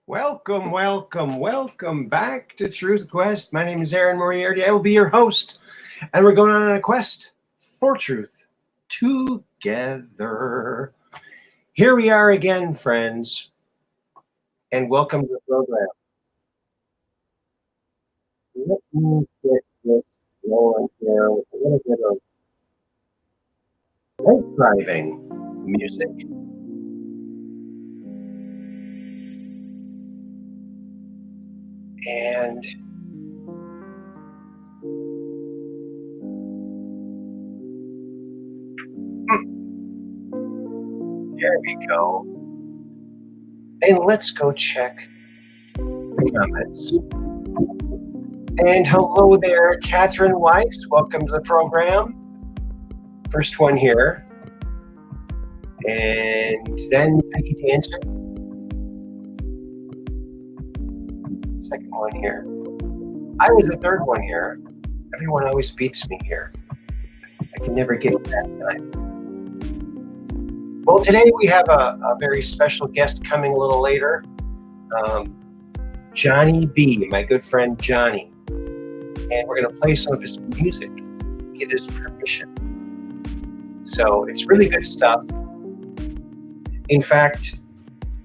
Welcome, welcome, welcome back to Truth Quest. My name is Aaron Moriarity. I will be your host, and we're going on a quest for truth together. Here we are again, friends, and welcome to the program. Let me get this rolling here with a little bit of night driving music. And there we go. And let's go check the comments. And hello there, Catherine Weiss. Welcome to the program. First one here. And then Peggy Dancer. Second one here. I was the third one here. Everyone always beats me here. I can never get it that time. Well, today we have a very special guest coming a little later. Johnny B, my good friend Johnny. And we're going to play some of his music, get his permission. So it's really good stuff. In fact,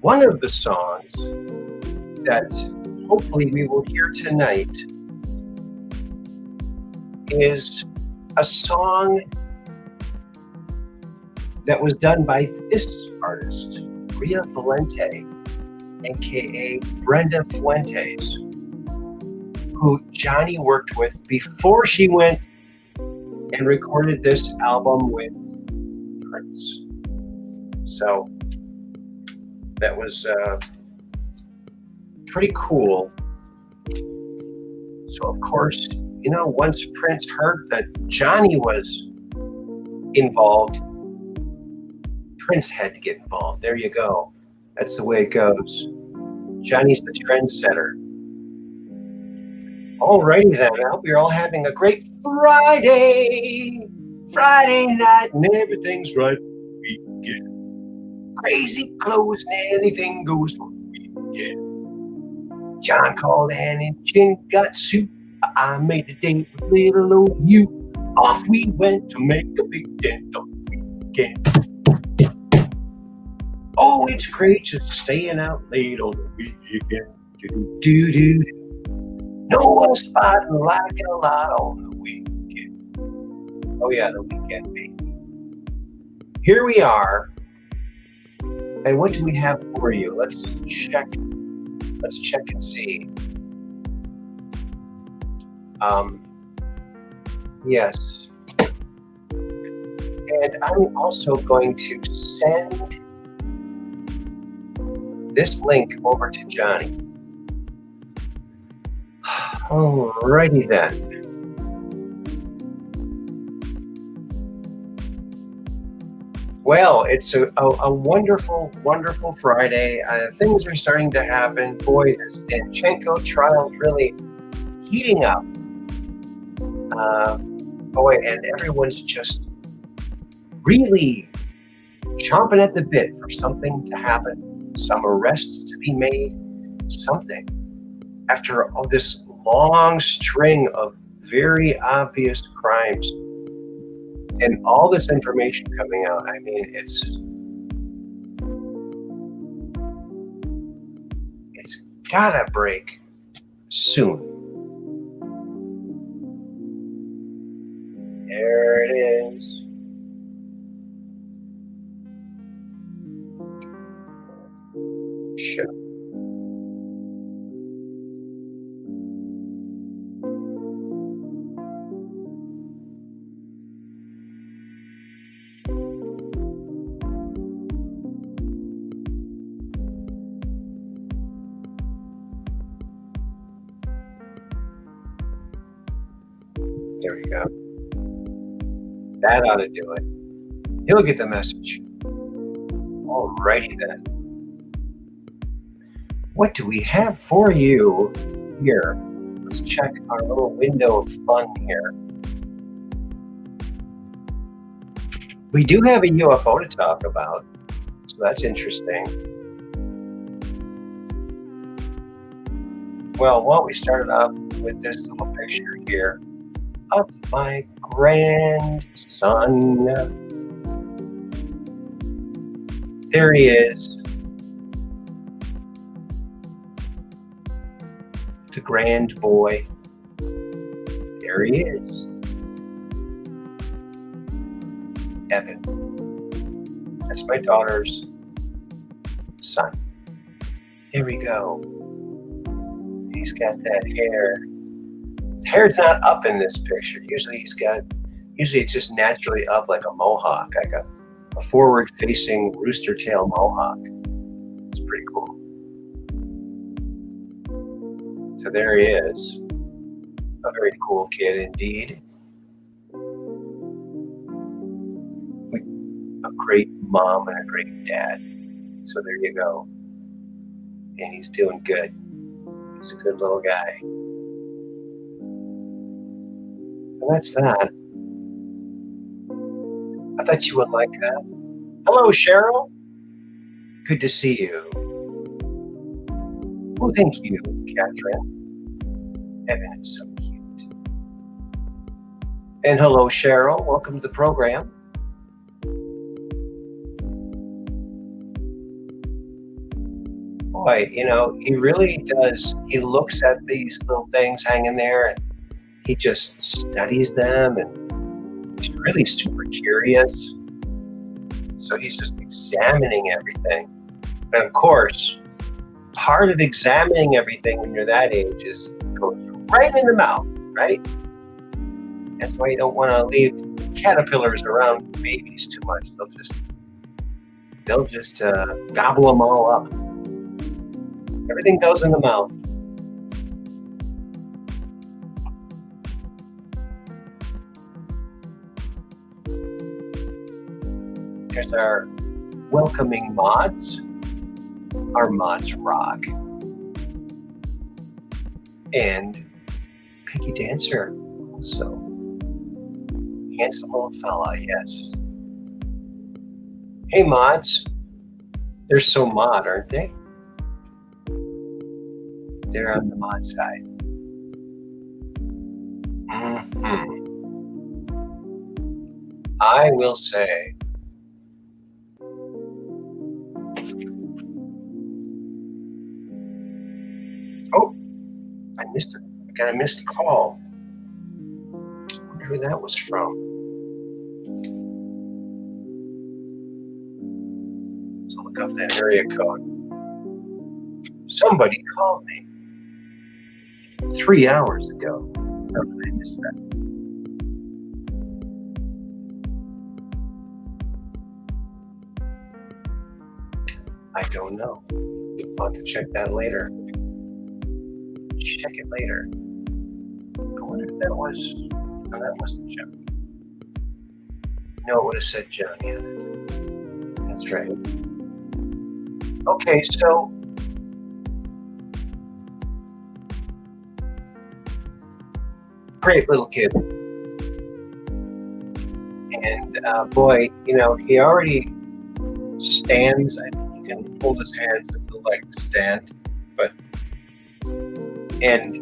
one of the songs that hopefully we will hear tonight is a song that was done by this artist, Ria Valente, aka Brenda Fuentes, who Johnny worked with before she went and recorded this album with Prince. So that was pretty cool. So of course, once Prince heard that Johnny was involved, Prince had to get involved. There you go. That's the way it goes. Johnny's the trendsetter. Alrighty then. I hope you're all having a great Friday night, and everything's right. Weekend. Crazy clothes and anything goes for weekend. John called Ann and Chin got soup. I made a date with little old you. Off we went to make a big dent on the weekend. Oh, it's great just staying out late on the weekend. Do-do-do-do. No spot like it a lot on the weekend. Oh yeah, the weekend, baby. Here we are. And what do we have for you? Let's check and see. Yes. And I'm also going to send this link over to Johnny. Alrighty then. Well, it's a wonderful, wonderful Friday. Things are starting to happen. Boy, this Danchenko trial is really heating up. And everyone's just really chomping at the bit for something to happen, some arrests to be made, something. After all this long string of very obvious crimes and all this information coming out, I mean, it's gotta break soon. There it is. Sure. There we go. That ought to do it. He'll get the message. Alrighty then. What do we have for you here? Let's check our little window of fun here. We do have a UFO to talk about, so that's interesting. Well, why don't we started off with this little picture here of my grandson. There he is. The grand boy. There he is. Evan. That's my daughter's son. There we go. He's got that hair. His hair's not up in this picture. Usually it's just naturally up like a mohawk, like a forward-facing rooster tail mohawk. It's pretty cool. So there he is. A very cool kid indeed. With a great mom and a great dad. So there you go. And he's doing good. He's a good little guy. So that's that. I thought you would like that. Hello, Cheryl. Good to see you. Well, thank you, Catherine. Evan is so cute. And hello, Cheryl. Welcome to the program. Boy, he really does. He looks at these little things hanging there and he just studies them, and he's really super curious. So he's just examining everything. And of course, part of examining everything when you're that age is goes right in the mouth, right? That's why you don't want to leave caterpillars around babies too much. They'll just gobble them all up. Everything goes in the mouth. There's our welcoming mods. Our mods rock. And Piggy Dancer also. Handsome little fella, yes. Hey mods. They're so mod, aren't they? They're on the mod side. I will say, oh, I got a missed call. I wonder who that was from. So look up that area code. Somebody called me 3 hours ago. How did I miss that? I don't know. I'll have to check that later. Check it later. I wonder if that was... No, that wasn't Johnny. No, it would have said Johnny on it. That's right. Okay, so... Great little kid. And boy, he already stands. You can hold his hands and he'll like stand. And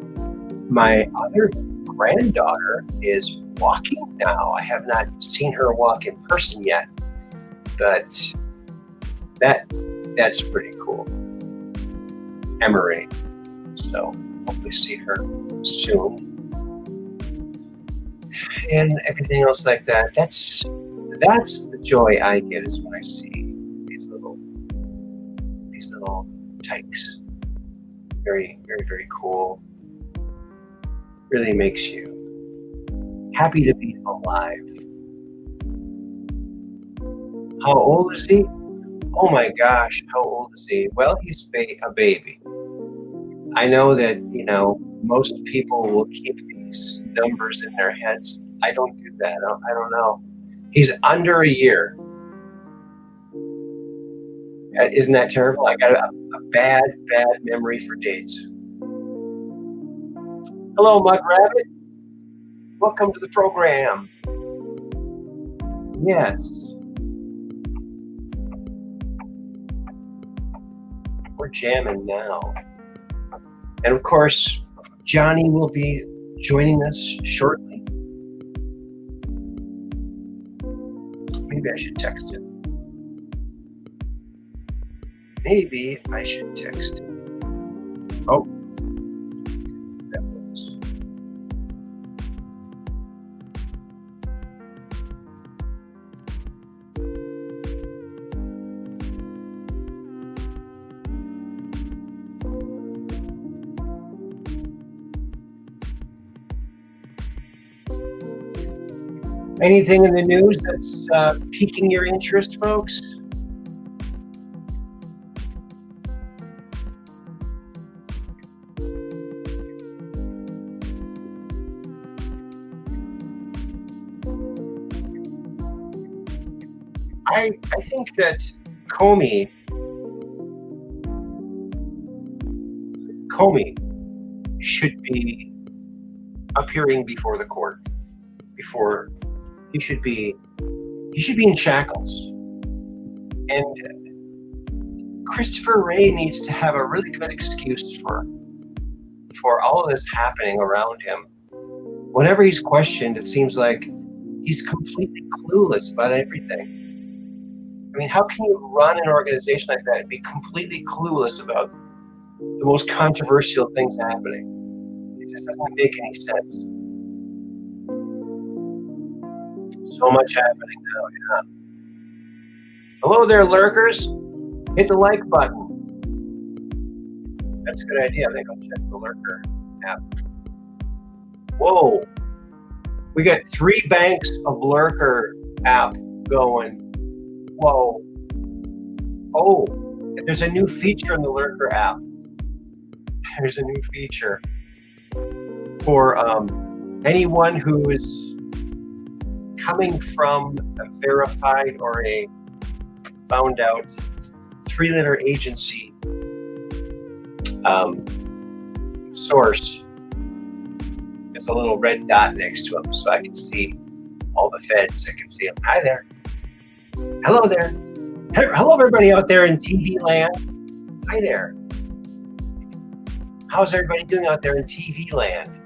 my other granddaughter is walking now. I have not seen her walk in person yet, but that's pretty cool. Emery. So hopefully see her soon. And everything else like that. That's the joy I get is when I see these little tykes. Very, very, very cool. Really makes you happy to be alive. How old is he? Oh my gosh, how old is he? Well, he's a baby. I know that, most people will keep these numbers in their heads. I don't do that. I don't know. He's under a year. Isn't that terrible? I got a bad memory for dates. Hello, Mud Rabbit. Welcome to the program. Yes. We're jamming now. And of course, Johnny will be joining us shortly. Maybe I should text him. Oh, that was. Anything in the news that's piquing your interest, folks? I think that Comey should be appearing before the court. Before he should be in shackles. And Christopher Wray needs to have a really good excuse for all of this happening around him. Whenever he's questioned, it seems like he's completely clueless about everything. I mean, how can you run an organization like that and be completely clueless about the most controversial things happening? It just doesn't make any sense. So much happening now, yeah. Hello there, lurkers. Hit the like button. That's a good idea. I think I'll check the lurker app. Whoa. We got 3 banks of lurker app going. Whoa. Oh, there's a new feature in the lurker app. There's a new feature for anyone who is coming from a verified or a found out 3-letter agency source. There's a little red dot next to them, so I can see all the feds. I can see them. Hi there. Hello there. Hello, everybody out there in TV land. Hi there. How's everybody doing out there in TV land?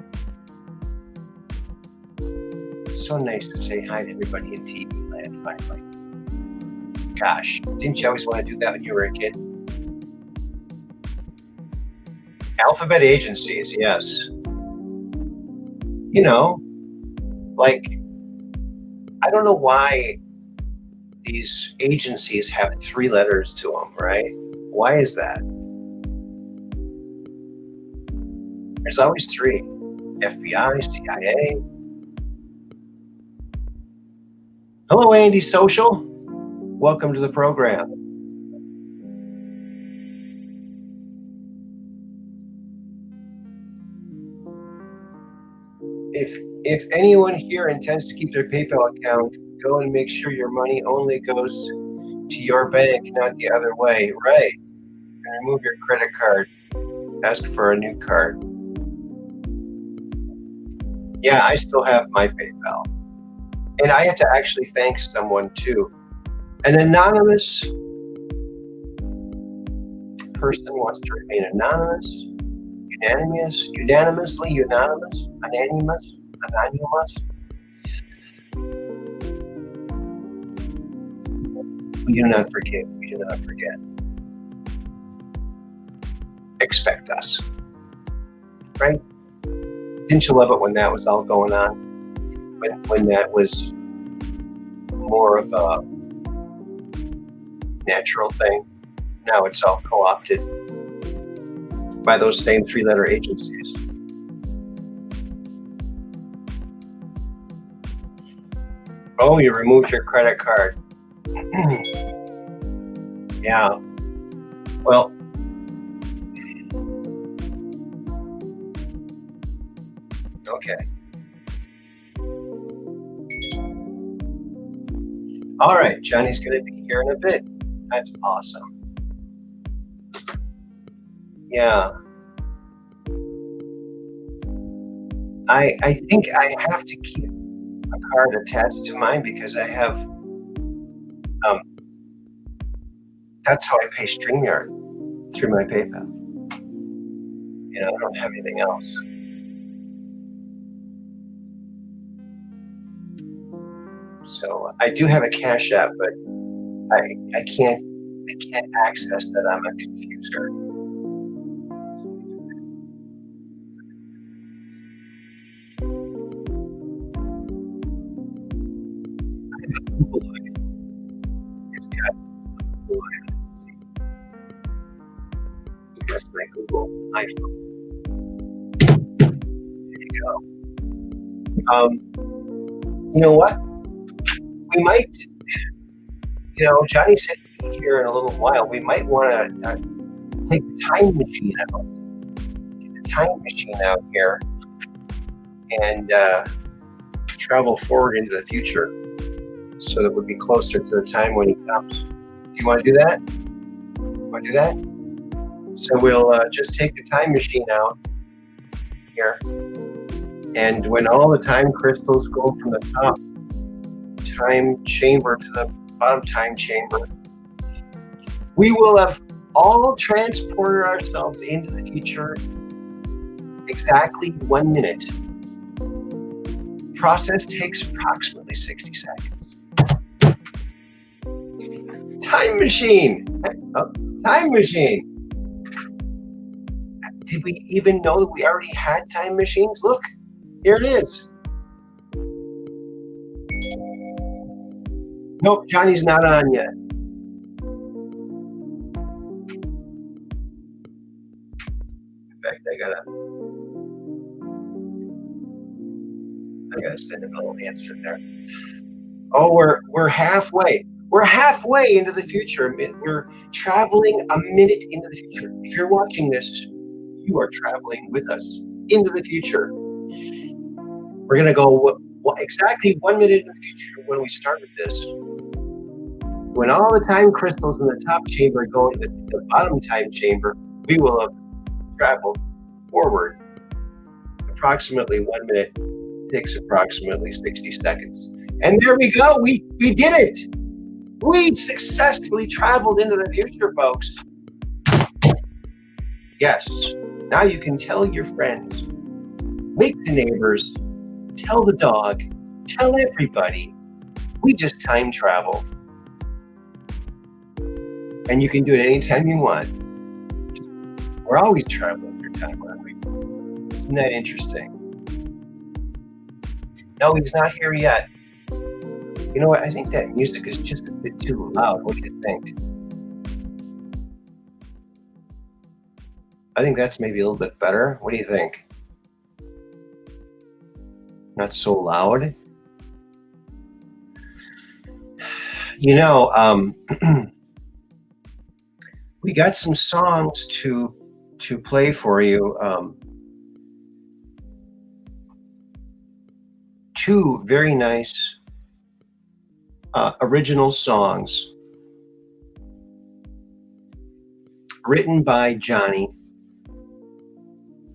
So nice to say hi to everybody in TV land, finally. Gosh, didn't you always want to do that when you were a kid? Alphabet agencies, yes. You know, like, I don't know why these agencies have 3 letters to them, right? Why is that? There's always 3. FBI, CIA. Hello, Andy Social. Welcome to the program. If anyone here intends to keep their PayPal account, go and make sure your money only goes to your bank, not the other way. Right. And remove your credit card. Ask for a new card. Yeah, I still have my PayPal. And I have to actually thank someone too. An anonymous person wants to remain anonymous, unanimously anonymous. We do not forgive. We do not forget. Expect us. Right? Didn't you love it when that was all going on? When that was more of a natural thing. Now it's all co-opted by those same 3-letter agencies. Oh, you removed your credit card. Yeah. Well, okay. All right, Johnny's going to be here in a bit. That's awesome. Yeah. I think I have to keep a card attached to mine because I have that's how I pay StreamYard, through my PayPal. I don't have anything else. So I do have a Cash App, but I can't access that. I'm a confuser. Google it. It's got Google it. That's my Google iPhone. There you go. You know what? We might. Johnny said here in a little while. We might want to take the time machine out. Get the time machine out here and travel forward into the future, so that we'll be closer to the time when he comes. Do you want to do that? Want to do that? So we'll just take the time machine out here, and when all the time crystals go from the top time chamber to the bottom time chamber, we will have all transported ourselves into the future exactly 1 minute. Process takes approximately 60 seconds. Time machine. Time machine. Did we even know that we already had time machines? Look, here it is. Nope, Johnny's not on yet. In fact, I gotta send him a little answer there. Oh, we're halfway. We're halfway into the future. We're traveling a minute into the future. If you're watching this, you are traveling with us into the future. We're gonna go exactly 1 minute in the future when we started this. When all the time crystals in the top chamber go into the bottom time chamber, we will have traveled forward approximately 1 minute. Takes approximately 60 seconds. And there we go. We did it. We successfully traveled into the future, folks. Yes. Now you can tell your friends, wake the neighbors, tell the dog, tell everybody. We just time traveled. And you can do it anytime you want. We're always traveling through time, aren't we? Isn't that interesting? No, he's not here yet. You know what? I think that music is just a bit too loud. What do you think? I think that's maybe a little bit better. What do you think? Not so loud? We got some songs to play for you. Two very nice original songs written by Johnny.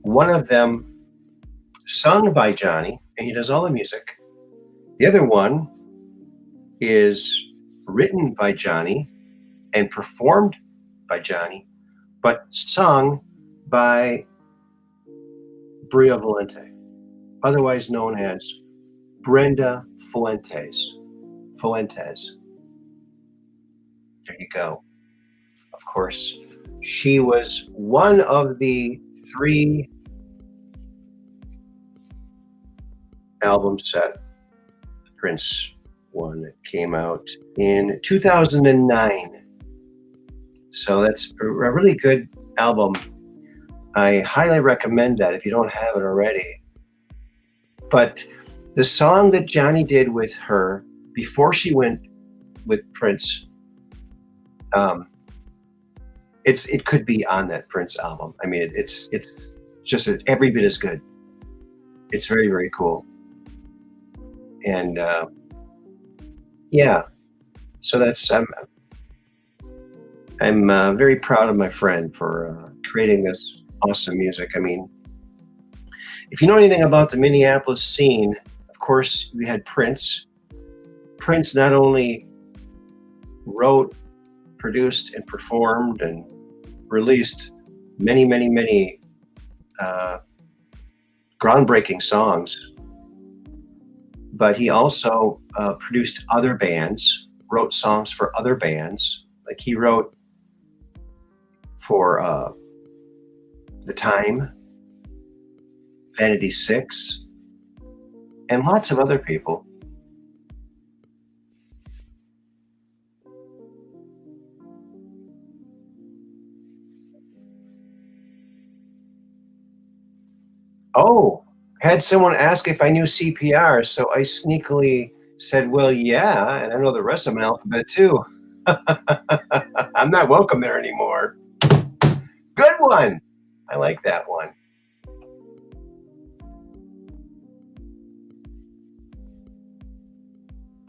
One of them sung by Johnny, and he does all the music. The other one is written by Johnny and performed by Johnny, but sung by Bria Valente, otherwise known as Brenda Fuentes. There you go. Of course, she was one of the 3 album set Prince one that came out in 2009. So that's a really good album. I highly recommend that if you don't have it already. But the song that Johnny did with her before she went with Prince, it could be on that Prince album. I mean, it's just every bit as good. It's very, very cool. And yeah, so that's I'm very proud of my friend for creating this awesome music. I mean, if you know anything about the Minneapolis scene, of course, we had Prince. Prince not only wrote, produced, and performed and released many, many, many groundbreaking songs, but he also produced other bands, wrote songs for other bands. Like he wrote for The Time, Vanity Six, and lots of other people. Oh, had someone ask if I knew CPR, so I sneakily said, well, yeah, and I know the rest of my alphabet too. I'm not welcome there anymore. Good one. I like that one.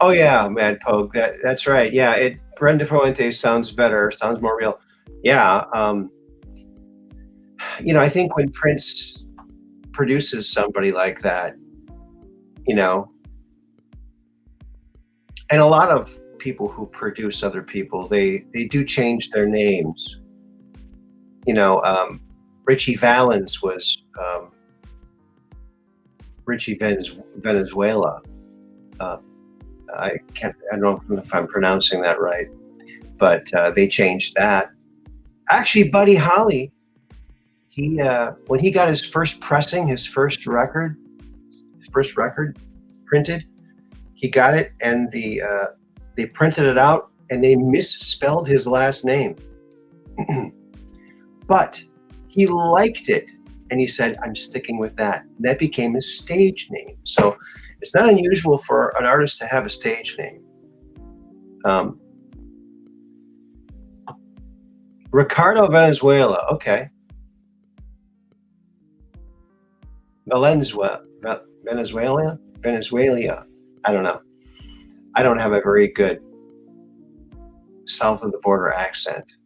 Oh yeah, Mad Pogue. That's right. Yeah, Brenda Fuentes sounds better, sounds more real. Yeah, I think when Prince produces somebody like that, you know, and a lot of people who produce other people, they do change their names. Richie Valens was Richie Venezuela. Uh, I don't know if I'm pronouncing that right, but they changed that. Actually, Buddy Holly, he when he got his first pressing, his first record printed, he got it, and they printed it out, and they misspelled his last name. But he liked it, and he said, I'm sticking with that. And that became his stage name. So it's not unusual for an artist to have a stage name. Ricardo Venezuela, okay. Venezuela, I don't know. I don't have a very good south of the border accent.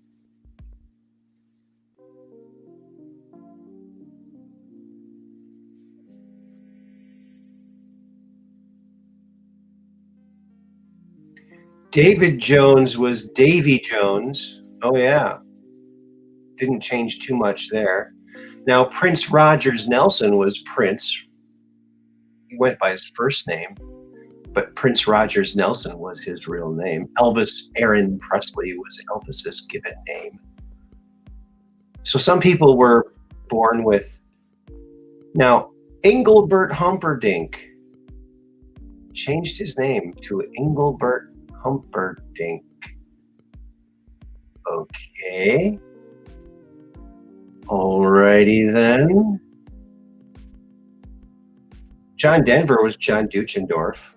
David Jones was Davy Jones. Oh yeah. Didn't change too much there. Now Prince Rogers Nelson was Prince. He went by his first name, but Prince Rogers Nelson was his real name. Elvis Aaron Presley was Elvis's given name. So some people were born with. Now, Engelbert Humperdinck changed his name to Engelbert Humperdinck. Okay. Alrighty then. John Denver was John Duchendorf.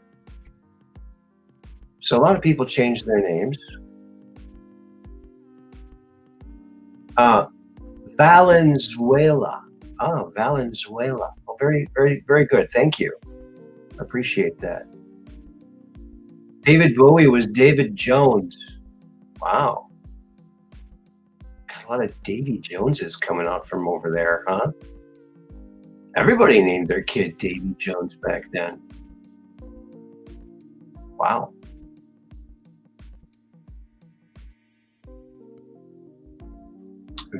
So a lot of people changed their names. Valenzuela. Oh, Valenzuela. Oh, very, very, very good. Thank you. Appreciate that. David Bowie was David Jones. Wow. Got a lot of Davy Joneses coming out from over there, huh? Everybody named their kid Davy Jones back then. Wow.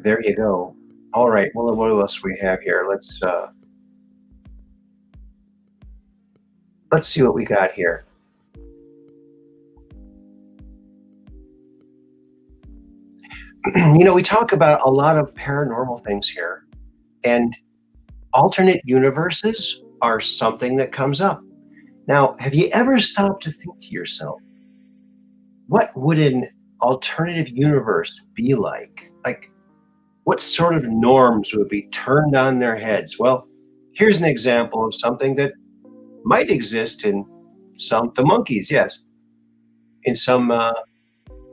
There you go. All right. Well, what else we have here? Let's see what we got here. We talk about a lot of paranormal things here, and alternate universes are something that comes up. Now, have you ever stopped to think to yourself, what would an alternative universe be like? Like, what sort of norms would be turned on their heads? Well, here's an example of something that might exist in the monkeys, yes, in some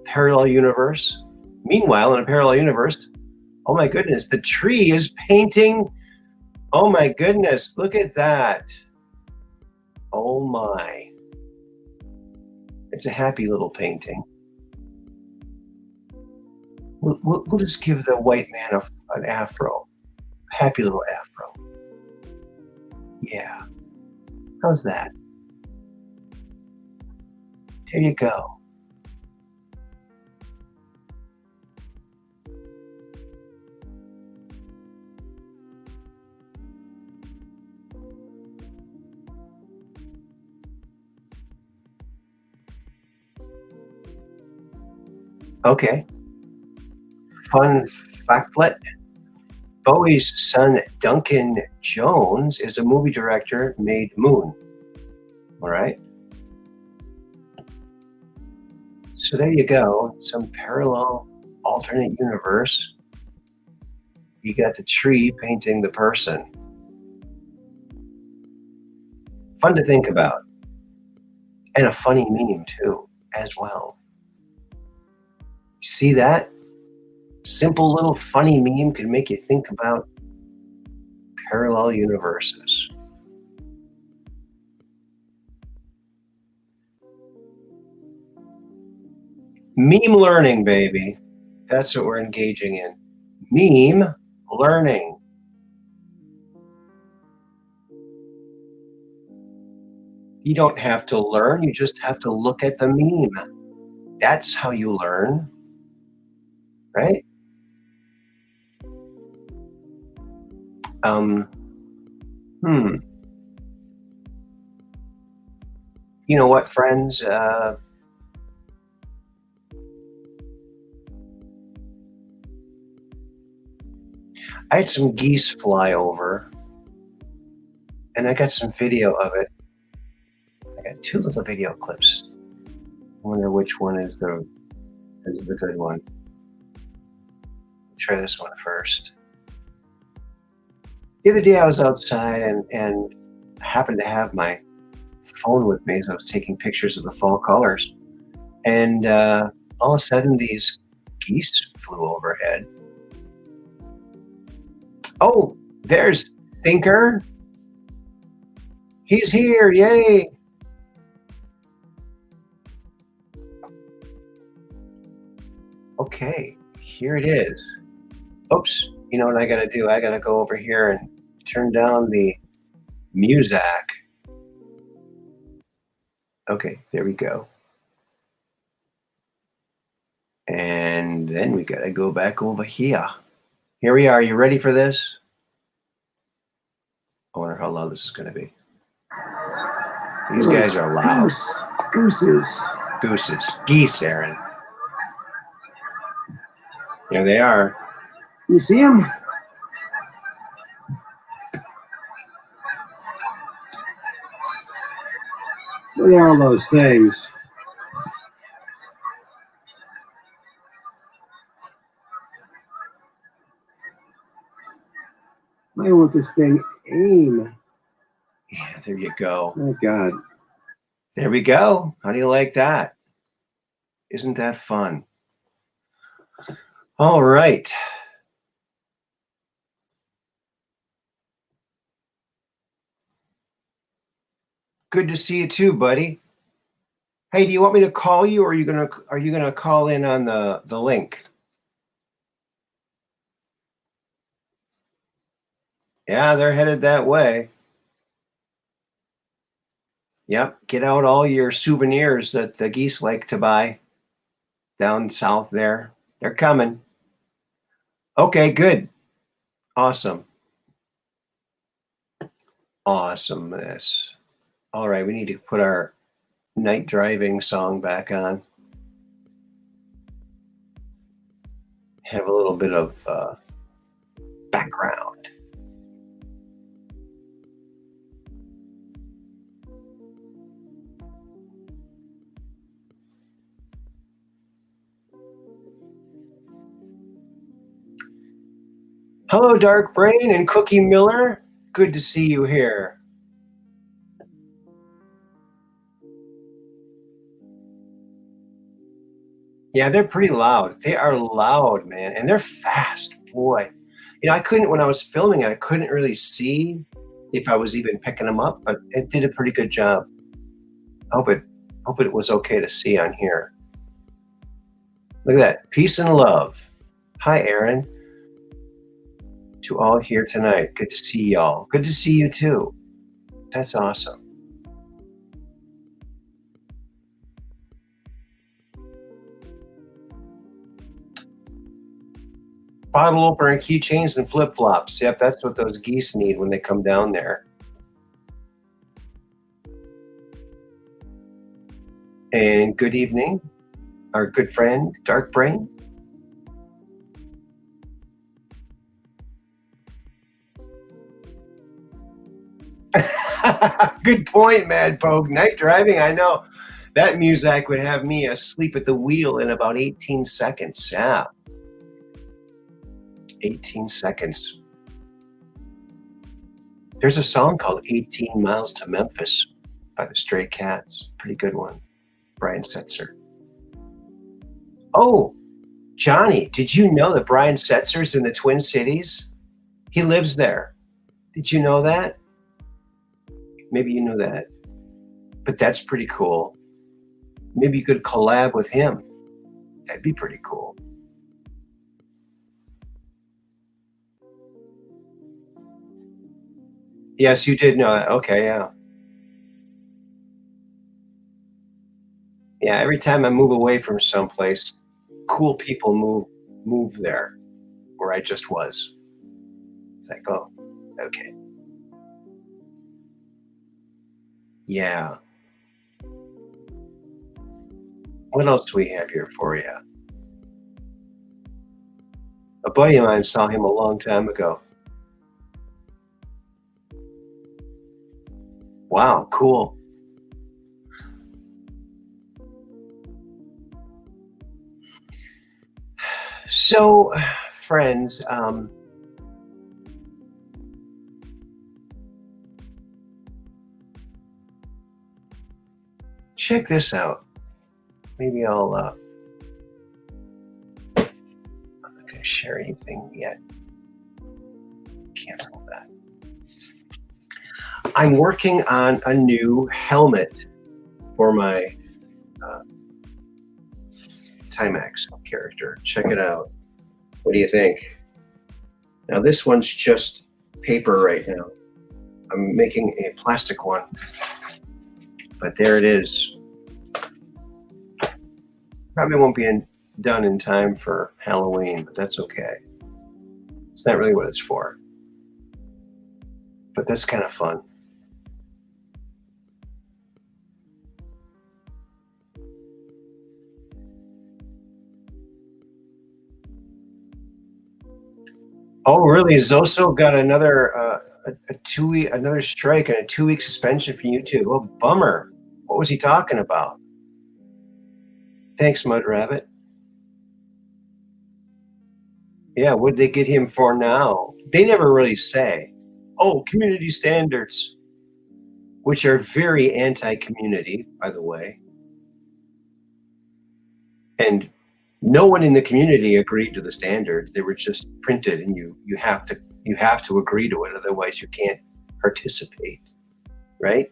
parallel universe. Meanwhile, in a parallel universe, oh my goodness, the tree is painting. Oh my goodness, look at that. Oh my. It's a happy little painting. We'll just give the white man an afro. Happy little afro. Yeah. How's that? There you go. Okay. Fun factlet. Bowie's son, Duncan Jones, is a movie director, made Moon. All right. So there you go. Some parallel alternate universe. You got the tree painting the person. Fun to think about. And a funny meme, too, as well. See that? Simple little funny meme could make you think about parallel universes. Meme learning, baby. That's what we're engaging in. Meme learning. You don't have to learn, you just have to look at the meme. That's how you learn, right? You know what, friends? I had some geese fly over, and I got some video of it. I got two little video clips. I wonder which one is the good one. Try this one first. The other day I was outside and happened to have my phone with me as I was taking pictures of the fall colors. And all of a sudden these geese flew overhead. Oh, there's Thinker. He's here, yay. Okay, here it is. Oops, you know what I gotta do? I gotta go over here and turn down the music. Okay, there we go. And then we gotta go back over here. Here we are. You ready for this? I wonder how loud this is gonna be. These guys are loud. Gooses. Geese, Aaron. There they are. You see them? What are all those things? I want this thing aim. Yeah, there you go. Oh, God. There we go. How do you like that? Isn't that fun? All right. Good to see you too, buddy. Hey, do you want me to call you, or are you gonna call in on the link? Yeah, they're headed that way. Yep, get out all your souvenirs that the geese like to buy down south there. They're coming. Okay, good. Awesome. Awesomeness. All right, we need to put our night driving song back on. Have a little bit of background. Hello, Dark Brain and Cookie Miller. Good to see you here. Yeah, they're pretty loud. They are loud, man, and they're fast, boy. You know, I couldn't, when I was filming it, I couldn't really see if I was even picking them up, but it did a pretty good job. Hope it was okay to see on here. Look at that. Peace and love. Hi, Aaron. To all here tonight. Good to see y'all. Good to see you too. That's awesome. Bottle opener and keychains and flip-flops. Yep, that's what those geese need when they come down there. And good evening our good friend, Dark Brain? Good point, Mad Poke. Night driving, I know. That music would have me asleep at the wheel in about 18 seconds. Yeah. 18 seconds. There's a song called 18 Miles to Memphis by the Stray Cats. Pretty good one. Brian Setzer. Oh, Johnny, did you know that Brian Setzer's in the Twin Cities? He lives there. Did you know that? Maybe you knew that. But that's pretty cool. Maybe you could collab with him. That'd be pretty cool. Yes, you did know that. Okay, yeah. Yeah, every time I move away from someplace, cool people move there where I just was. It's like, oh, okay. Yeah. What else do we have here for you? A buddy of mine saw him a long time ago. Wow, cool. So, friends, check this out. Maybe I'm not going to share anything yet. Cancel that. I'm working on a new helmet for my Timax character. Check it out. What do you think? Now this one's just paper right now. I'm making a plastic one, but there it is. Probably won't be done in time for Halloween, but that's okay. It's not really what it's for, but that's kind of fun. Oh, really? Zoso got another another strike and a 2-week suspension from YouTube. Oh, bummer. What was he talking about? Thanks, Mud Rabbit. Yeah, what'd they get him for now? They never really say. Oh, community standards, which are very anti-community, by the way. And no one in the community agreed to the standards. They were just printed, and you have to agree to it, otherwise you can't participate, right?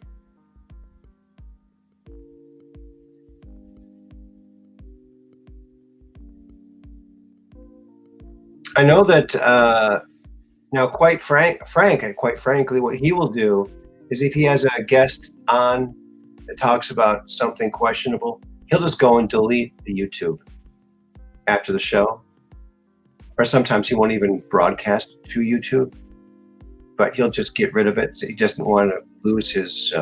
I know that now, quite frankly, what he will do is if he has a guest on that talks about something questionable, he'll just go and delete the YouTube after the show. Or sometimes he won't even broadcast to YouTube, but he'll just get rid of it. He doesn't want to lose his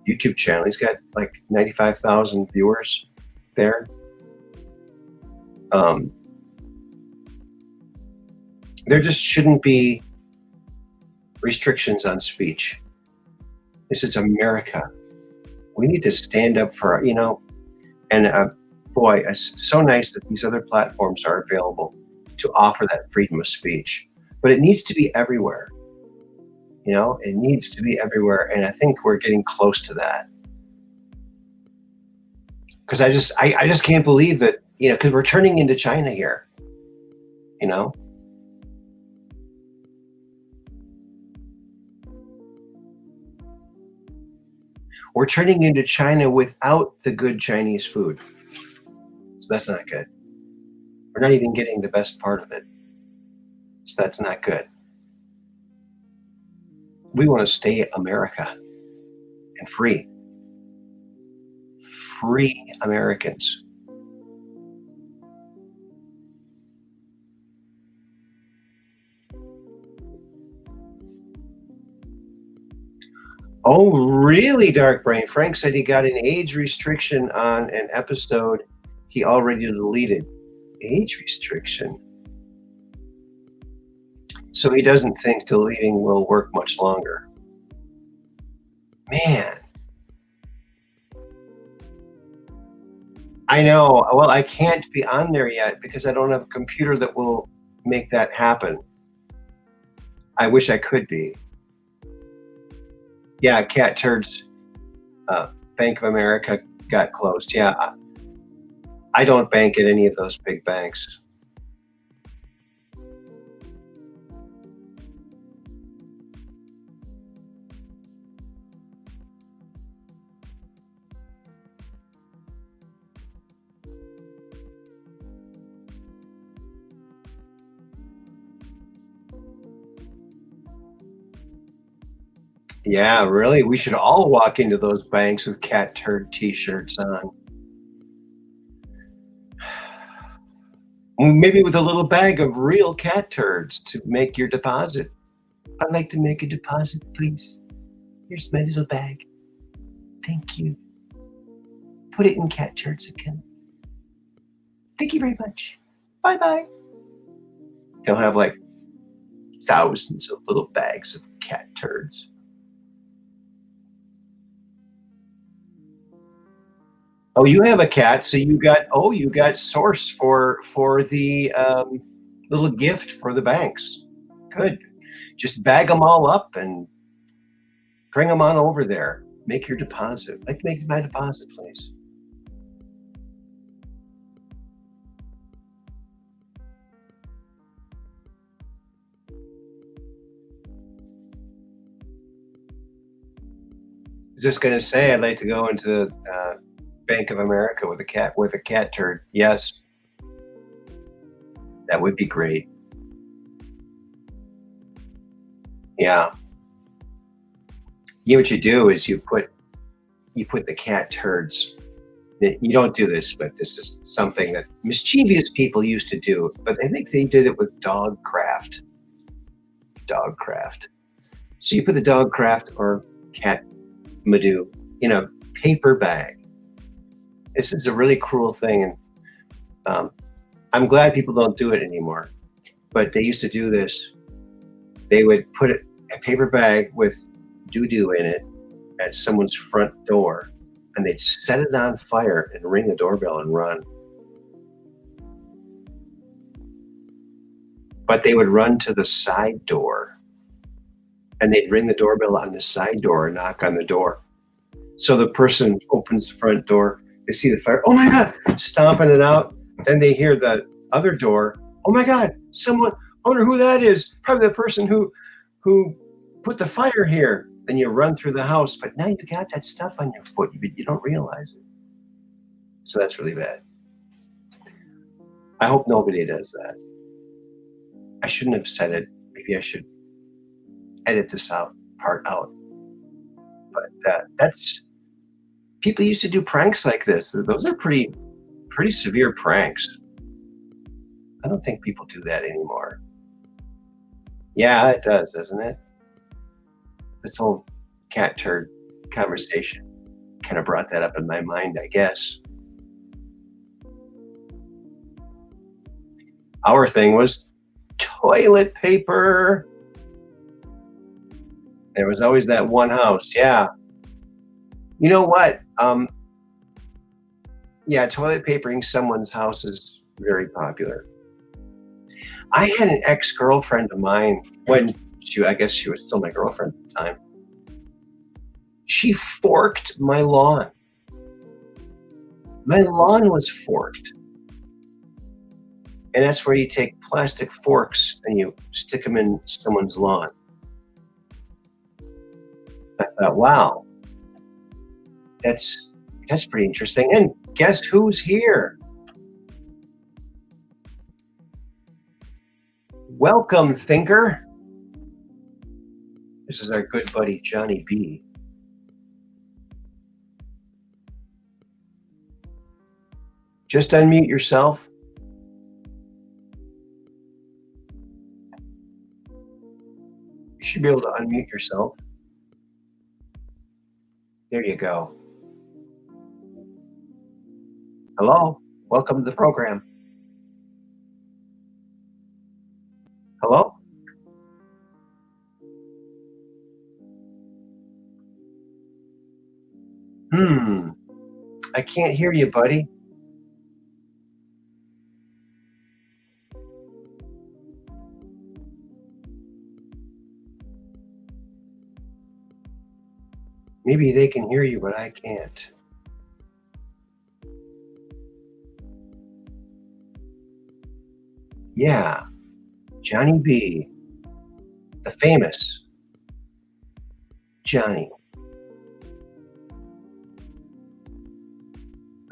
YouTube channel. He's got like 95,000 viewers there. There just shouldn't be restrictions on speech. This is America. We need to stand up for, and boy, it's so nice that these other platforms are available to offer that freedom of speech. But it needs to be everywhere. It needs to be everywhere. And I think we're getting close to that. Because I just can't believe that, because we're turning into China here. We're turning into China without the good Chinese food. So that's not good. We're not even getting the best part of it. So that's not good. We want to stay America and free. Free Americans. Oh, really, Dark Brain? Frank said he got an age restriction on an episode he already deleted age restriction. So he doesn't think deleting will work much longer. Man. I know. Well, I can't be on there yet because I don't have a computer that will make that happen. I wish I could be. Yeah, Cat Turds, Bank of America got closed. Yeah, I don't bank at any of those big banks. Yeah, really? We should all walk into those banks with Cat Turd t-shirts on. Maybe with a little bag of real cat turds to make your deposit. I'd like to make a deposit, please. Here's my little bag. Thank you. Put it in Cat Turds account. Thank you very much. Bye-bye. They'll have like thousands of little bags of cat turds. Oh, you have a cat, so you got source for the little gift for the banks. Good. Just bag them all up and bring them on over there. Make your deposit. I'd like to make my deposit, please. Just gonna say, I'd like to go into Bank of America with a cat turd. Yes, that would be great. Yeah. You know what you do is you put the cat turds. You don't do this, but this is something that mischievous people used to do. But I think they did it with dog craft. Dog craft. So you put the dog craft or cat Madoo in a paper bag. This is a really cruel thing, and I'm glad people don't do it anymore. But they used to do this. They would put a paper bag with doo-doo in it at someone's front door, and they'd set it on fire and ring the doorbell and run. But they would run to the side door, and they'd ring the doorbell on the side door and knock on the door. So the person opens the front door, they see the fire, oh my God, stomping it out. Then they hear the other door, oh my God, someone, I wonder who that is. Probably the person who put the fire here. Then you run through the house, but now you got that stuff on your foot, but you don't realize it. So that's really bad. I hope nobody does that. I shouldn't have said it. Maybe I should edit this part out. But that's people used to do pranks like this. Those are pretty severe pranks. I don't think people do that anymore. Yeah, it does, doesn't it? This whole cat turd conversation kind of brought that up in my mind, I guess. Our thing was toilet paper. There was always that one house. Yeah. You know what? Yeah, toilet papering someone's house is very popular. I had an ex-girlfriend of mine when I guess she was still my girlfriend at the time. She forked my lawn. My lawn was forked. And that's where you take plastic forks and you stick them in someone's lawn. I thought, wow, that's pretty interesting. And guess who's here? Welcome, thinker. This is our good buddy Johnny B. Just unmute yourself. You should be able to unmute yourself. There you go. Hello? Welcome to the program. Hello? I can't hear you, buddy. Maybe they can hear you, but I can't. Yeah, Johnny B, the famous Johnny.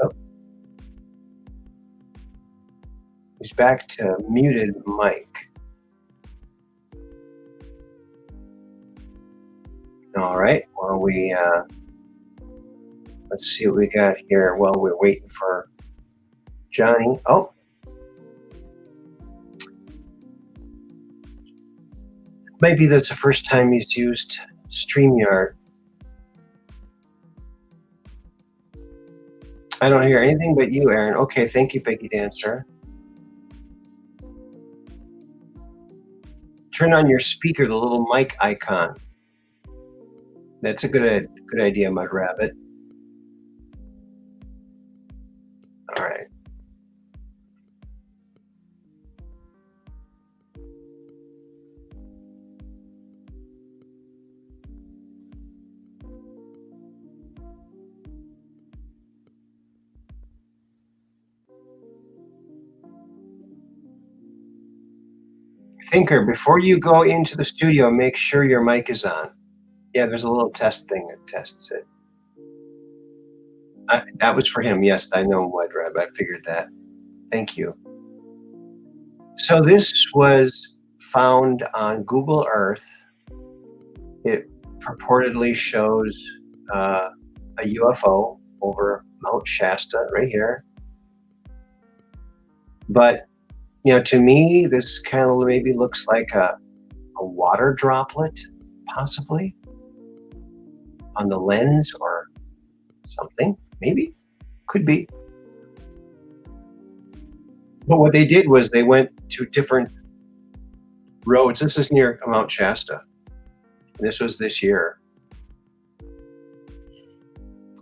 Oh. He's back to muted mic. All right, well, let's see what we got here while we're waiting for Johnny. Oh. Maybe that's the first time he's used StreamYard. I don't hear anything but you, Aaron. Okay, thank you, Becky Dancer. Turn on your speaker, the little mic icon. That's a good idea, Mud Rabbit. All right. Thinker, before you go into the studio, make sure your mic is on. Yeah, there's a little test thing that tests it. That was for him. Yes, I know, Mud Rabbit. I figured that. Thank you. So this was found on Google Earth. It purportedly shows a UFO over Mount Shasta right here. But, to me, this kind of maybe looks like a water droplet, possibly, on the lens or something. Maybe. Could be. But what they did was they went to different roads. This is near Mount Shasta. This was this year.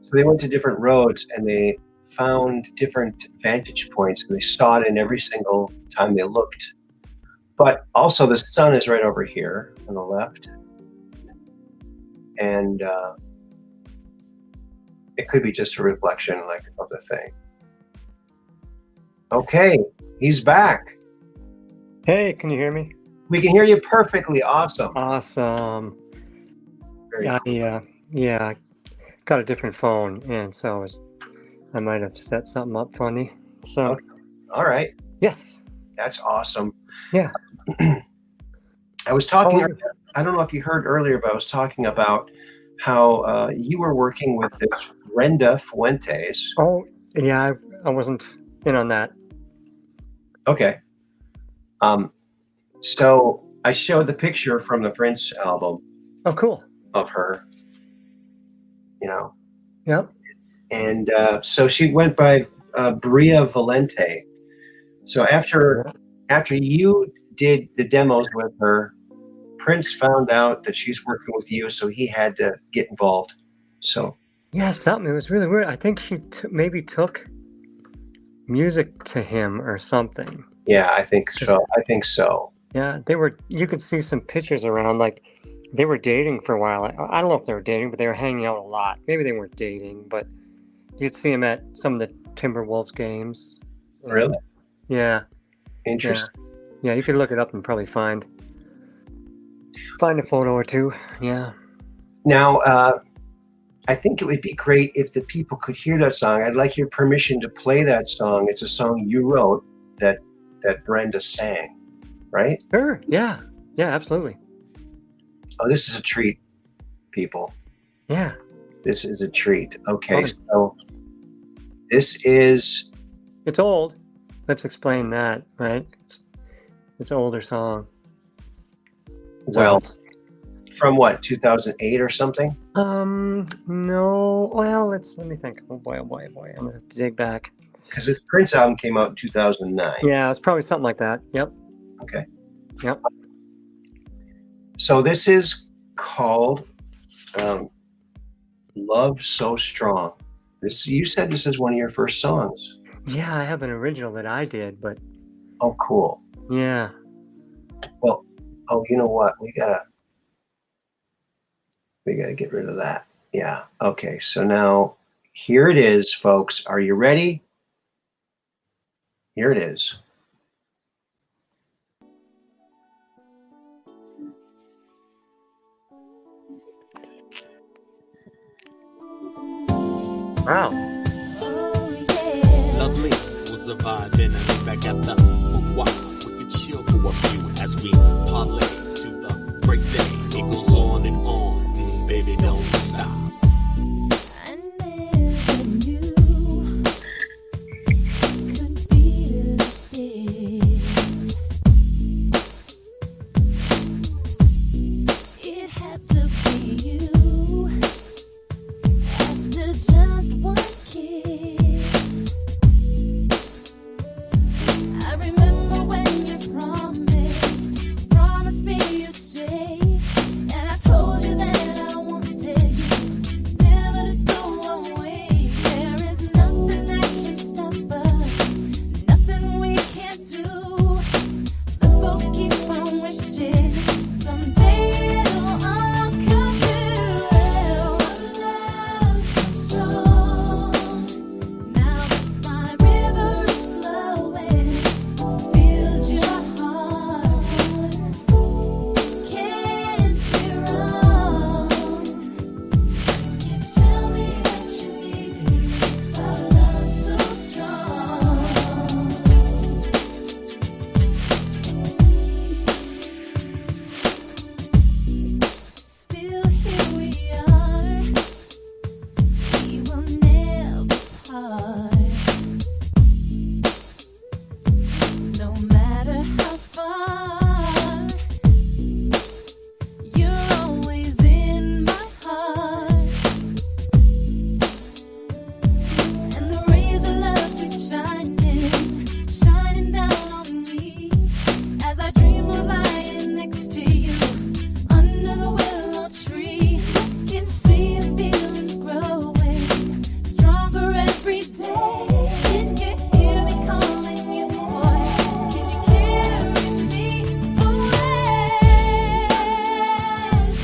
So they went to different roads and they found different vantage points, and they saw it in every single time they looked. But also the sun is right over here on the left. And it could be just a reflection of the thing. Okay, he's back. Hey, can you hear me? We can hear you perfectly. Awesome. Awesome. Very cool. Yeah, I got a different phone, and so I might have set something up funny. So, Okay. All right. Yes. That's awesome. Yeah. I was talking, I don't know if you heard earlier, but I was talking about how you were working with this Brenda Fuentes. Oh, yeah, I wasn't in on that. Okay. So I showed the picture from the Prince album. Oh, cool. Of her, Yep. And so she went by Bria Valente. So after you did the demos with her, Prince found out that she's working with you, so he had to get involved. So yeah, something. It was really weird. I think she maybe took music to him or something. Yeah, I think so. Yeah, you could see some pictures around, they were dating for a while. I don't know if they were dating, but they were hanging out a lot. Maybe they weren't dating, but you'd see them at some of the Timberwolves games. Really? Yeah. Interesting. Yeah, you could look it up and probably find a photo or two. Yeah. Now, I think it would be great if the people could hear that song. I'd like your permission to play that song. It's a song you wrote that Brenda sang, right? Sure. Yeah. Yeah, absolutely. Oh, this is a treat, people. Yeah. This is a treat. Okay, so this is... It's old. Let's explain that, right? It's an older song. Well, from what, 2008 or something? No. Well, let me think. Oh boy. I'm gonna have to dig back. Because the Prince album came out in 2009. Yeah, it's probably something like that. Yep. Okay. Yep. So this is called Love So Strong. You said this is one of your first songs. Yeah, I have an original that I did, but Oh, cool. yeah. Well, you know what? We gotta get rid of that. Yeah. Okay. So now here it is, folks. Are you ready? Here it is. Wow. Lovely was a vibe, and I look back at the while we could chill for a few as we parlay to the break day. It goes on and on, baby, don't stop. I never knew could be like this. It had to be you. After just one kiss, I remember when you promised me you'd stay, and I told you that I wanted you never to go away. There is nothing that can stop us, nothing we can't do. Let's both keep on wishing someday it'll all come true. Our love's so strong. Now that my river is flowing, fills your heart. Can't be wrong. You tell me that you need me, makes our love so strong. Still here we are, we will never part. No matter how far, you're always in my heart. And the rays of love keep shining down on me as I dream of lying next to you under the willow tree. I can see your feelings growing stronger every day. Can you hear me calling you, boy? Can you carry me away?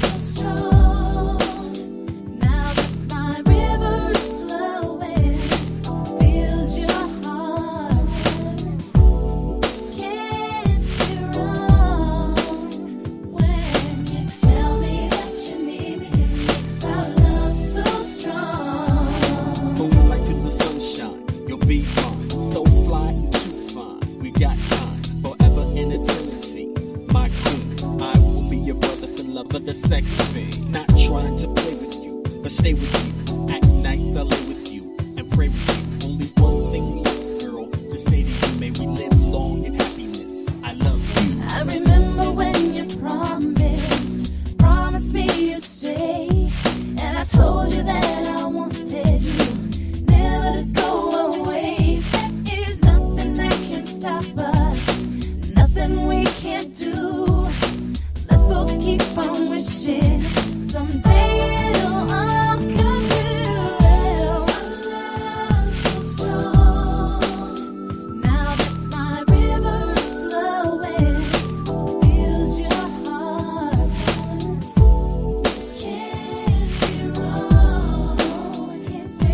So strong. Now that my river is flowing, fills your heart. Can't be wrong when you tell me that you need me. It makes our love so strong. Moonlight to the sunshine, you'll be mine. So fly and too fine. We got time forever in eternity. My queen, I will be your brother for love of the sex fiend. Not trying to play with you, but stay with you. At night I lay with you and pray with you. Only one thing left, girl, to say to you. May we live long in happiness. I love you. I remember when you promised me you'd stay, and I told you that I wanted you never to go away. There is nothing that can stop us, nothing we can't do. Let's both keep on wishing someday it'll all come true. Our love's so strong. Now that my river is flowing, fills your heart. Can't be wrong. Can't be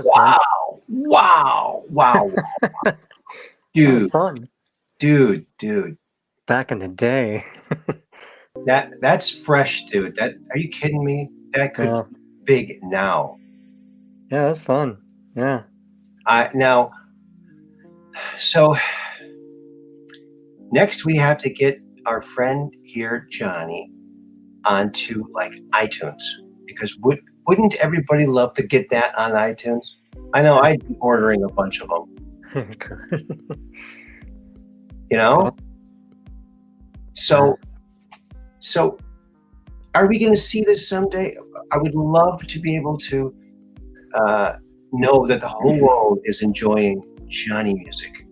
that was fun. Wow. That was Dude, fun. dude. Back in the day. That's fresh, dude. Are you kidding me? That could Yeah. be big now. Yeah, that's fun. Yeah. So next we have to get our friend here, Johnny, onto like iTunes, because wouldn't everybody love to get that on iTunes? I know I'd be ordering a bunch of them, you know? So are we going to see this someday? I would love to be able to know that the whole world is enjoying Johnny music.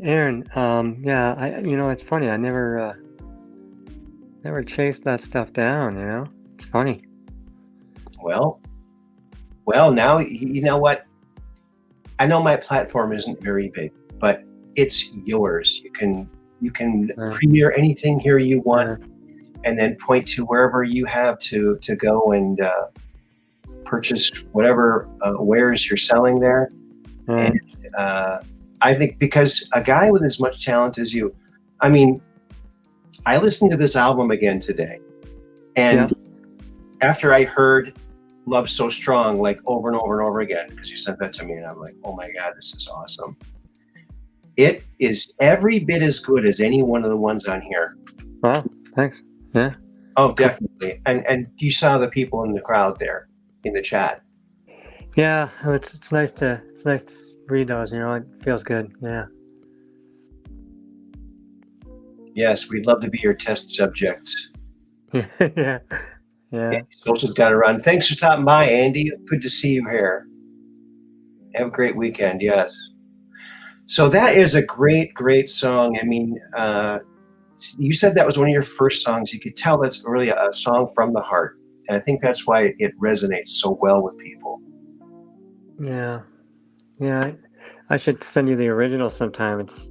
Aaron, yeah, it's funny. I never chased that stuff down, It's funny. Well, now you know what? I know my platform isn't very big, but it's yours. You can premiere anything here you want, and then point to wherever you have to go and purchase whatever wares you're selling there. And I think because a guy with as much talent as you, I mean, I listened to this album again today, and after I heard Love So Strong like over and over and over again, because you sent that to me, and I'm like, oh my God, this is awesome. It is every bit as good as any one of the ones on here. Wow, thanks. Yeah. Oh, definitely. And you saw the people in the crowd there in the chat. Yeah, it's nice to read those. It feels good. Yeah. Yes, we'd love to be your test subjects. Yeah. Andy Social's got to run. Thanks for stopping by, Andy. Good to see you here. Have a great weekend. Yes. So that is a great song. I mean, you said that was one of your first songs. You could tell that's really a song from the heart. And I think that's why it resonates so well with people. Yeah. I should send you the original sometime. It's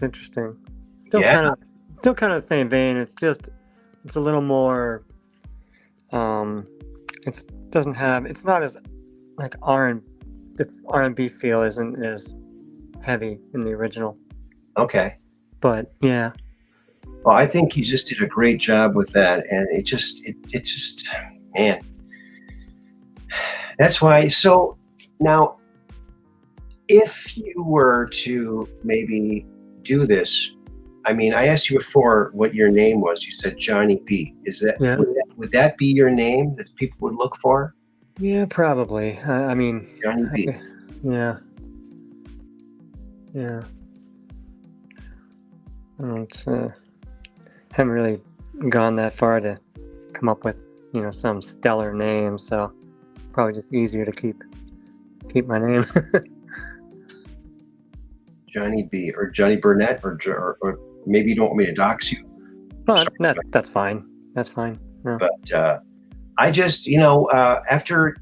interesting. Still kind of the same vein. It's a little more it's not as like the R&B feel isn't as heavy in the original. Okay. But yeah. Well, I think you just did a great job with that, and it just man. That's why. So now, if you were to maybe do this, I mean, I asked you before what your name was. You said Johnny B. Would that be your name that people would look for? Yeah, probably. I mean, Johnny B. Yeah. Haven't really gone that far to come up with, some stellar name, so probably just easier to keep my name. Johnny B. or Johnny Burnett, or maybe you don't want me to dox you. Well, that's fine. That's fine. No. But I just, after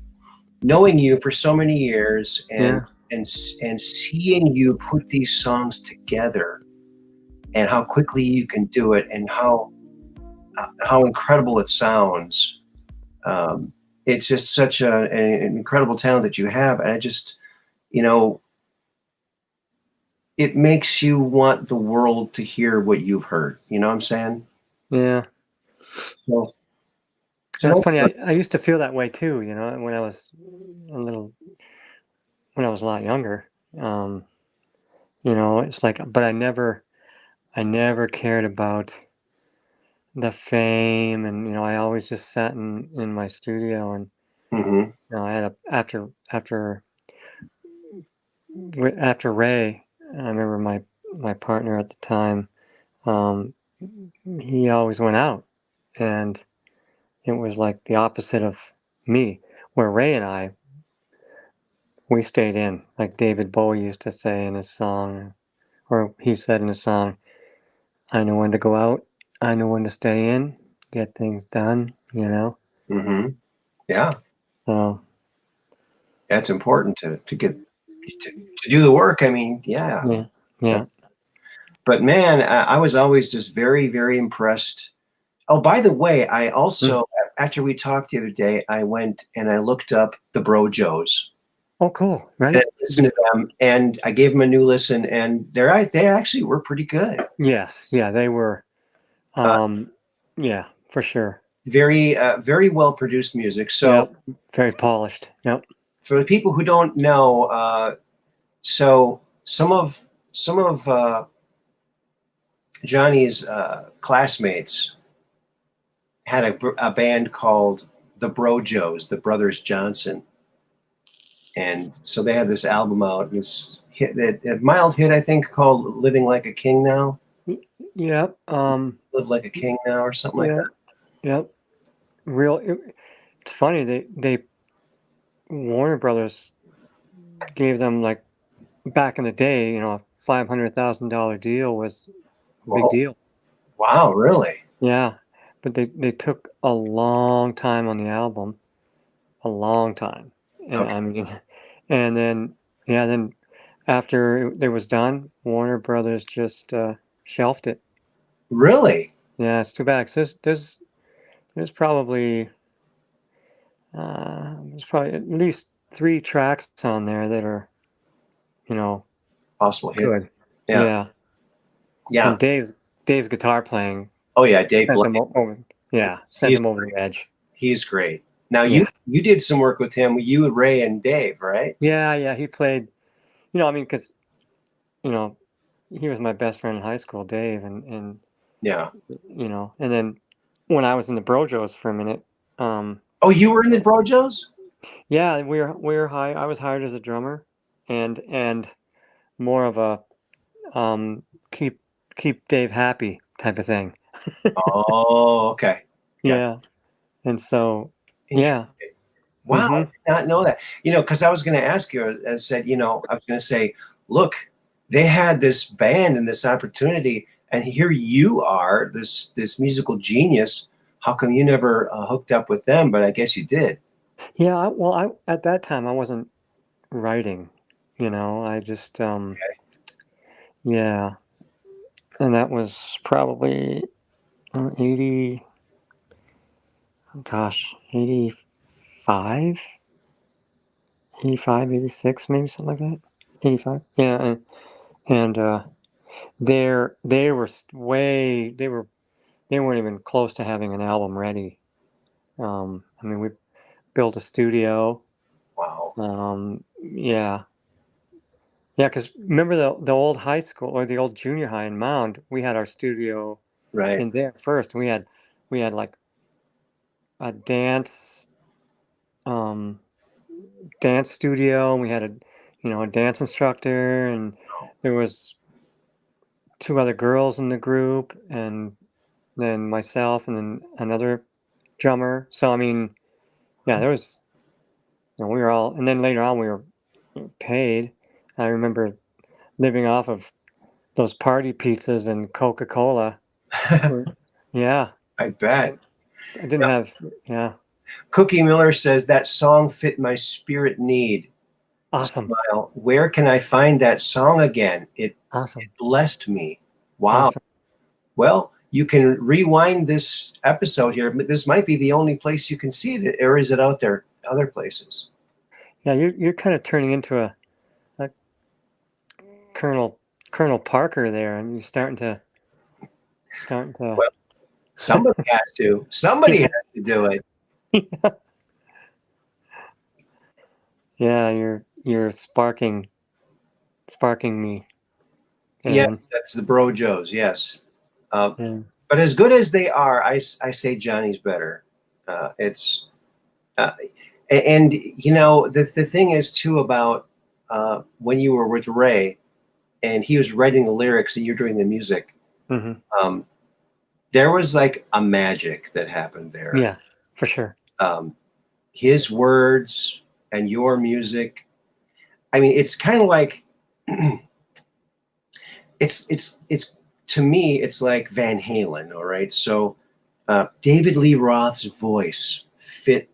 knowing you for so many years and seeing you put these songs together, and how quickly you can do it, and how incredible it sounds. It's just such an incredible talent that you have. And I just, it makes you want the world to hear what you've heard. You know what I'm saying? Yeah. So that's funny. I used to feel that way too, when I was a lot younger. It's like, but I never cared about the fame, and I always just sat in my studio, and I had after Ray, I remember my partner at the time, he always went out, and it was like the opposite of me, where Ray and we stayed in, like David Bowie used to say in his song, or he said in his song, I know when to go out, I know when to stay in, get things done, Yeah. So that's important to get to do the work. I mean, yeah. But man, I was always just very, very impressed. Oh, by the way, I also after we talked the other day, I went and I looked up the Bro Joes. Oh, cool. Right. And I listened to them, and I gave them a new listen, and they actually were pretty good. Yes. Yeah, they were. Yeah, for sure. Very very well produced music. So Yep. Very polished. Yep. for the people who don't know, so some of Johnny's classmates had a band called the Bro Joes, the Brothers Johnson, and so they had this album out, this hit, a mild hit, I think, called "Living Like a King Now." Yep. Live Like a King Now, or something like Yeah. that. Yep. It's funny. They Warner Brothers gave them, like, back in the day, a $500,000 deal was a big Whoa. deal. Wow, really? Yeah, but they took a long time on the album, a long time, and Okay. I mean, and then after it was done, Warner Brothers just shelved it. Really? Yeah, it's too bad. 'Cause there's probably at least 3 tracks on there that are, you know, Possible hit. good. Yeah. Yeah. Yeah. And Dave's guitar playing Oh yeah, Dave sent Blake. him over. Yeah, sent He's him over the edge. He's great. Now Yeah. you did some work with him, you, Ray, and Dave, right? Yeah, he played. I mean, because he was my best friend in high school, Dave, and Yeah. and then when I was in the Brojos for a minute, Oh, you were in the Bro Joes? yeah, we were high. I was hired as a drummer, and more of a keep Dave happy type of thing. Oh, okay. Yeah. Yeah, and so Interesting. yeah. Wow, I Mhm. did not know that. Because I was going to ask you, I said, I was going to say, look, they had this band and this opportunity, and here you are, this musical genius. How come you never hooked up with them? But I guess you did. Yeah, I at that time I wasn't writing, I just yeah, and that was probably 80, gosh, 85, 85, 86, maybe something like that. 85. Yeah, and they were they weren't even close to having an album ready. I mean, we built a studio. Wow. Yeah. Yeah, because remember the old high school or the old junior high in Mound, we had our studio Right. in there first. We had like a um dance studio, and we had a dance instructor, and there was 2 other girls in the group, and then myself, and then another drummer. So I mean, yeah, there was, we were all, and then later on we were paid. I remember living off of those party pizzas and Coca-Cola. Yeah. I bet. I didn't have, yeah. Cookie Miller says that song fit my spirit need. Awesome. Smile. Where can I find that song again? It Awesome. blessed me. Wow. Awesome. Well, you can rewind this episode here. But this might be the only place you can see it, or is it out there other places? Yeah, you're kind of turning into a Colonel Parker there, and you're starting to. Well, somebody has to. Somebody has to do it. Yeah, you're sparking me. Yes, that's the Bro Joes. Yes, Yeah. but as good as they are, I say Johnny's better. It's and the thing is too about when you were with Ray, and he was writing the lyrics and you're doing the music. Mm-hmm. There was like a magic that happened there. Yeah, for sure. His words and your music. I mean, it's kind of like it's to me, it's like Van Halen. All right, so David Lee Roth's voice fit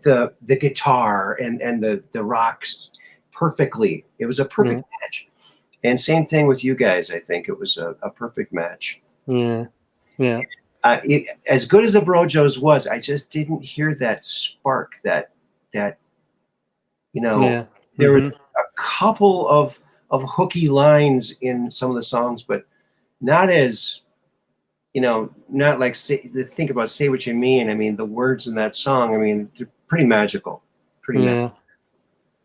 the guitar and the rocks perfectly. It was a perfect match. And same thing with you guys. I think it was a perfect match. Yeah. as good as the Brojos was, I just didn't hear that spark. That Yeah. there was a couple of hooky lines in some of the songs, but not as not like think about "Say What You Mean." I mean, the words in that song. I mean, they're pretty magical. Pretty magical.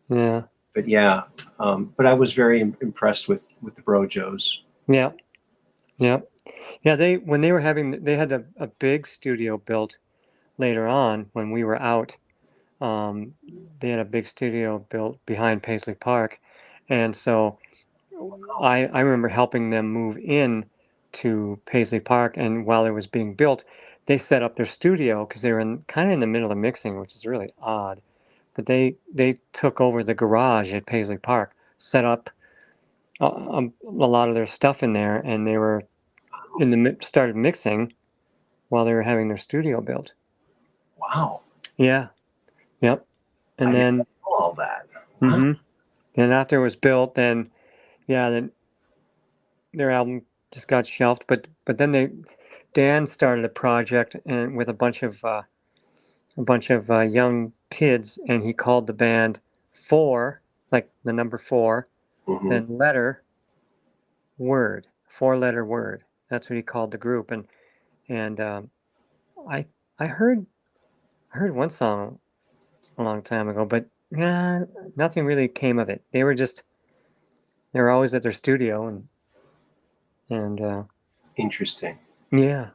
Yeah. But yeah, but I was very impressed with the Brojos. Yeah. Yeah. Yeah. When they were they had a big studio built later on when we were out. They had a big studio built behind Paisley Park, and so I remember helping them move in to Paisley Park, and while it was being built, they set up their studio because they were kind of in the middle of mixing, which is really odd. But they took over the garage at Paisley Park, set up a lot of their stuff in there, and they were started mixing while they were having their studio built. Wow. Yeah. Yep. And I then didn't know all that. hmm and after it was built, then their album just got shelved. But then Dan started a project and with a bunch of young kids, and he called the band Four, like the number 4, Mhm. then letter word, 4-letter word. That's what he called the group. And I heard one song a long time ago, but nothing really came of it. They were always at their studio and Interesting. yeah.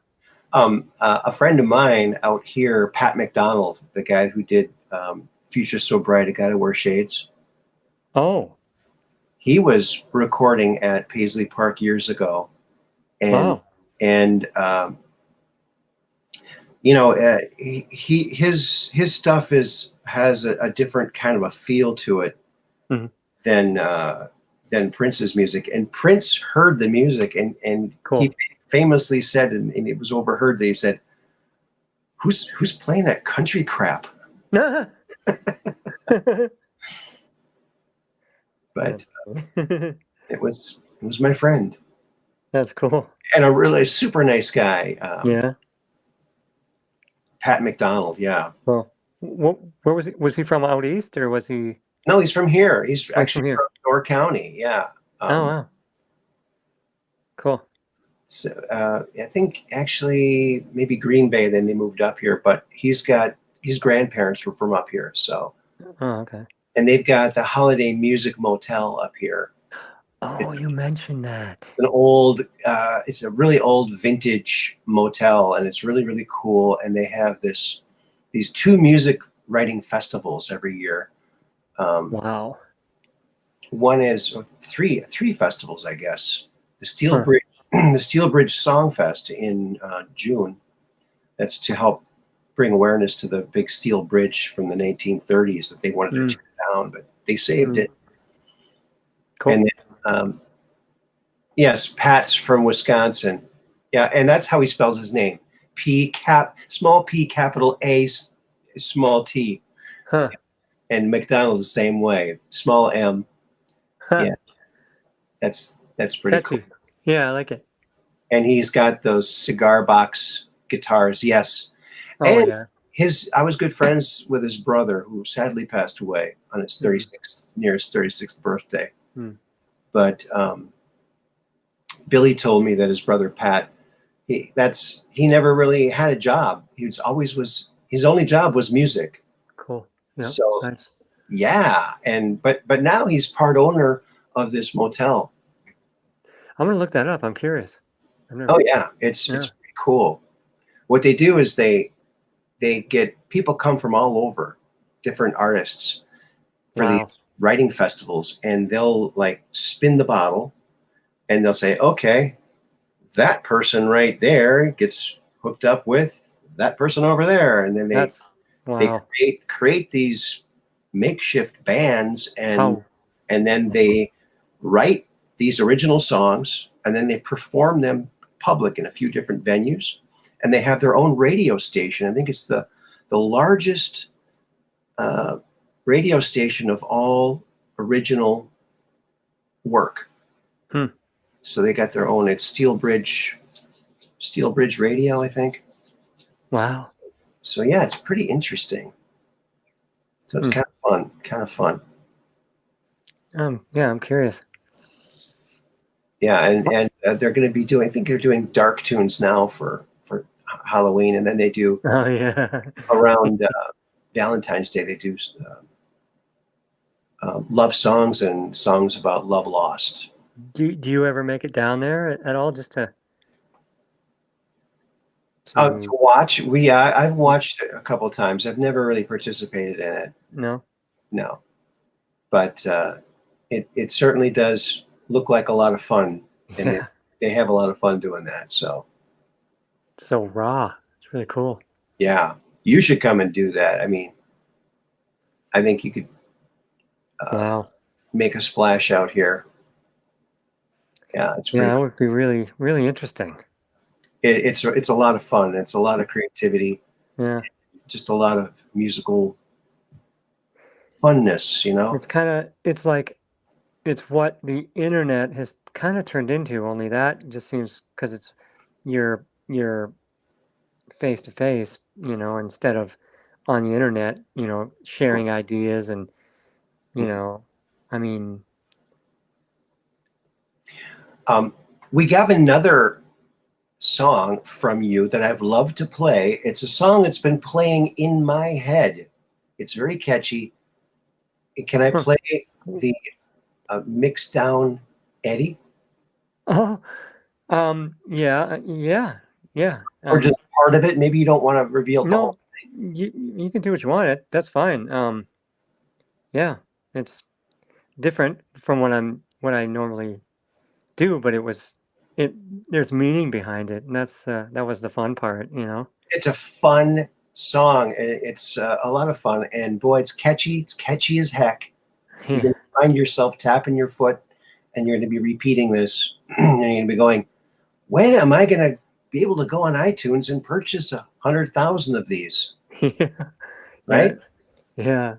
A friend of mine out here, Pat McDonald, the guy who did "Future So Bright," a guy who wears shades. Oh, He was recording at Paisley Park years ago, and wow. his stuff has a different kind of a feel to it Mhm. than Prince's music. And Prince heard the music, and Cool. he famously said, and it was overheard, that he said, "Who's playing that country crap?" But it was my friend, That's cool. and a really super nice guy. Yeah. Pat McDonald. Yeah. Well, where was he? Was he from out east, or was he? No, he's from here. He's Oh, he's actually from here. from Door County. Yeah. Oh, wow. Cool. So I think actually maybe Green Bay. Then they moved up here, but his grandparents were from up here. So, Oh, okay. and they've got the Holiday Music Motel up here. Oh, you mentioned that. It's a really old vintage motel, and it's really, really cool. And they have these 2 music writing festivals every year. Wow. One is three festivals, I guess. The Steel Huh. Bridge, the Steel Bridge Song Fest in June. That's to help bring awareness to the big steel bridge from the 1930s that they wanted to tear down, but they saved it. Cool. And then, yes, Pat's from Wisconsin. Yeah, and that's how he spells his name: small p, capital A, small t. Huh. And McDonald's the same way, small m. Huh. Yeah, that's pretty cool. Yeah, I like it. And he's got those cigar box guitars. Yes. Oh, and yeah. I was good friends with his brother, who sadly passed away on his 36th birthday. But Billy told me that his brother Pat, he never really had a job. His only job was music. Cool. Yeah. So Nice. yeah, but now he's part owner of this motel. I'm gonna look that up. I'm curious. Oh yeah, it's pretty cool. What they do is they get people come from all over, different artists, for the writing festivals, and they'll like spin the bottle, and they'll say, okay, that person right there gets hooked up with that person over there, and then they create these makeshift bands, and then they write these original songs, and then they perform them public in a few different venues, and they have their own radio station. I think it's the largest radio station of all original work. So they got their own. It's Steel Bridge Steel Bridge Radio, I think. Wow. So yeah, it's pretty interesting. So it's kind of fun. Yeah, I'm curious. Yeah, and they're going to be doing. I think they're doing dark tunes now for Halloween, and then they do Oh yeah. around Valentine's Day. They do love songs and songs about love lost. Do you ever make it down there at all, just to To watch, I've watched it a couple of times. I've never really participated in it. No. But it certainly does look like a lot of fun, and Yeah. they have a lot of fun doing that. So So raw. It's really cool. yeah, you should come and do that. I mean, I think you could Wow. make a splash out here. Yeah, it's pretty. Yeah, that would be really, really interesting. It's a lot of fun. It's a lot of creativity. Yeah. Just a lot of musical funness, you know. It's like, it's what the internet has kind of turned into, only that just seems, because it's you're face to face, instead of on the internet, sharing ideas and, I mean, We have another song from you that I've loved to play. It's a song that's been playing in my head. It's very catchy. Can I play the mixed down Eddie? oh, yeah. Or just part of it? Maybe you don't want to reveal the whole. No, you can do what you want. That's fine. Yeah, it's different from what I normally do, but there's meaning behind it, and that was the fun part, It's a fun song. It's a lot of fun, and boy, it's catchy. It's catchy as heck. You're going to find yourself tapping your foot, and you're going to be repeating this, and you're going to be going, when am I going to be able to go on iTunes and purchase 100,000 of these? Yeah. Right? Yeah.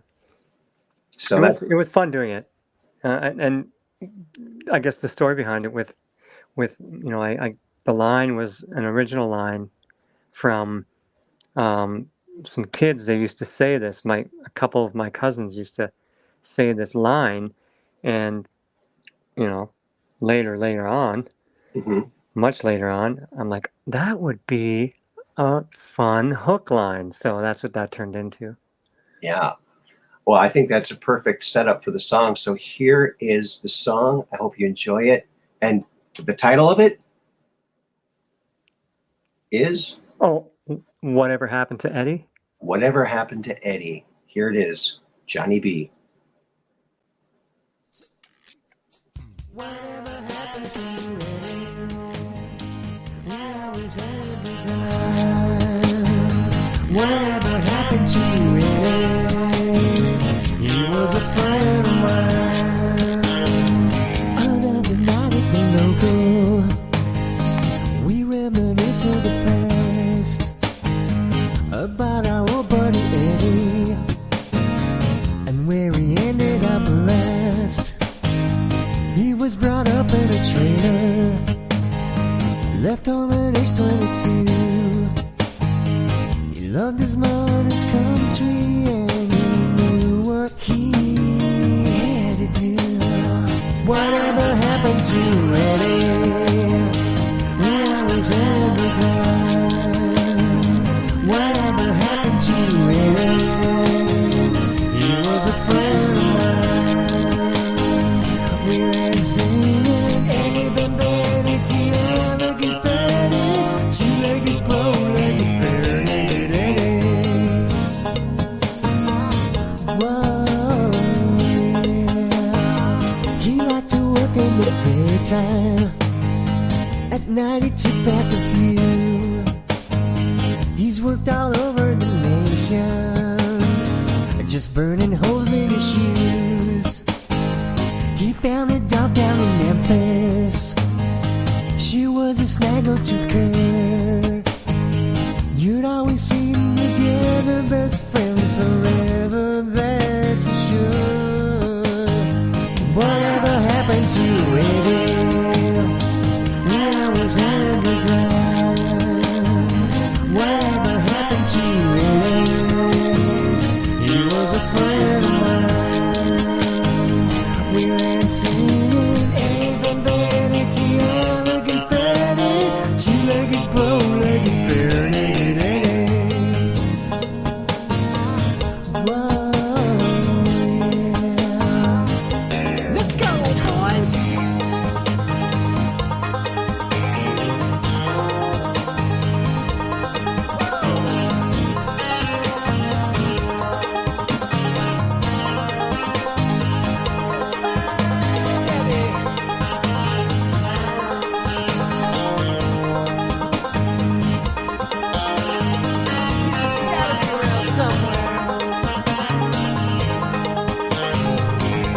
So it was fun doing it, and I guess the story behind it with the line was an original line from some kids. They used to say this. A couple of my cousins used to say this line, and later on, much later on, I'm like, that would be a fun hook line. So that's what that turned into. Yeah. Well, I think that's a perfect setup for the song. So here is the song. I hope you enjoy it. And the title of it is? Oh, Whatever Happened to Eddie? Whatever Happened to Eddie. Here it is. Johnny B. Whatever happened to Eddie? We always had the time. Whatever happened to Eddie? He was a friend of mine. Another night at the local, we reminisce of the past, about our old buddy Eddie, and where he ended up last. He was brought up in a trailer, left home at age 22. He loved his mom, his country, and he knew what he had to do. Whatever happened to Eddie? We always had the time. Whatever happened to Eddie? He was a friend of mine. We ran singing, anything better to you, looking funny, two-legged pole, legged bare-legged Eddie. Whoa, yeah. He liked to work in the daytime. At night he took back a few. He's worked all over the nation, just burning holes in his shoes. He found a dog down in Memphis. She was a snaggletooth cur. You'd always see them together, best friends forever, that's for sure. Whatever happened to Eddie? We always had a good time.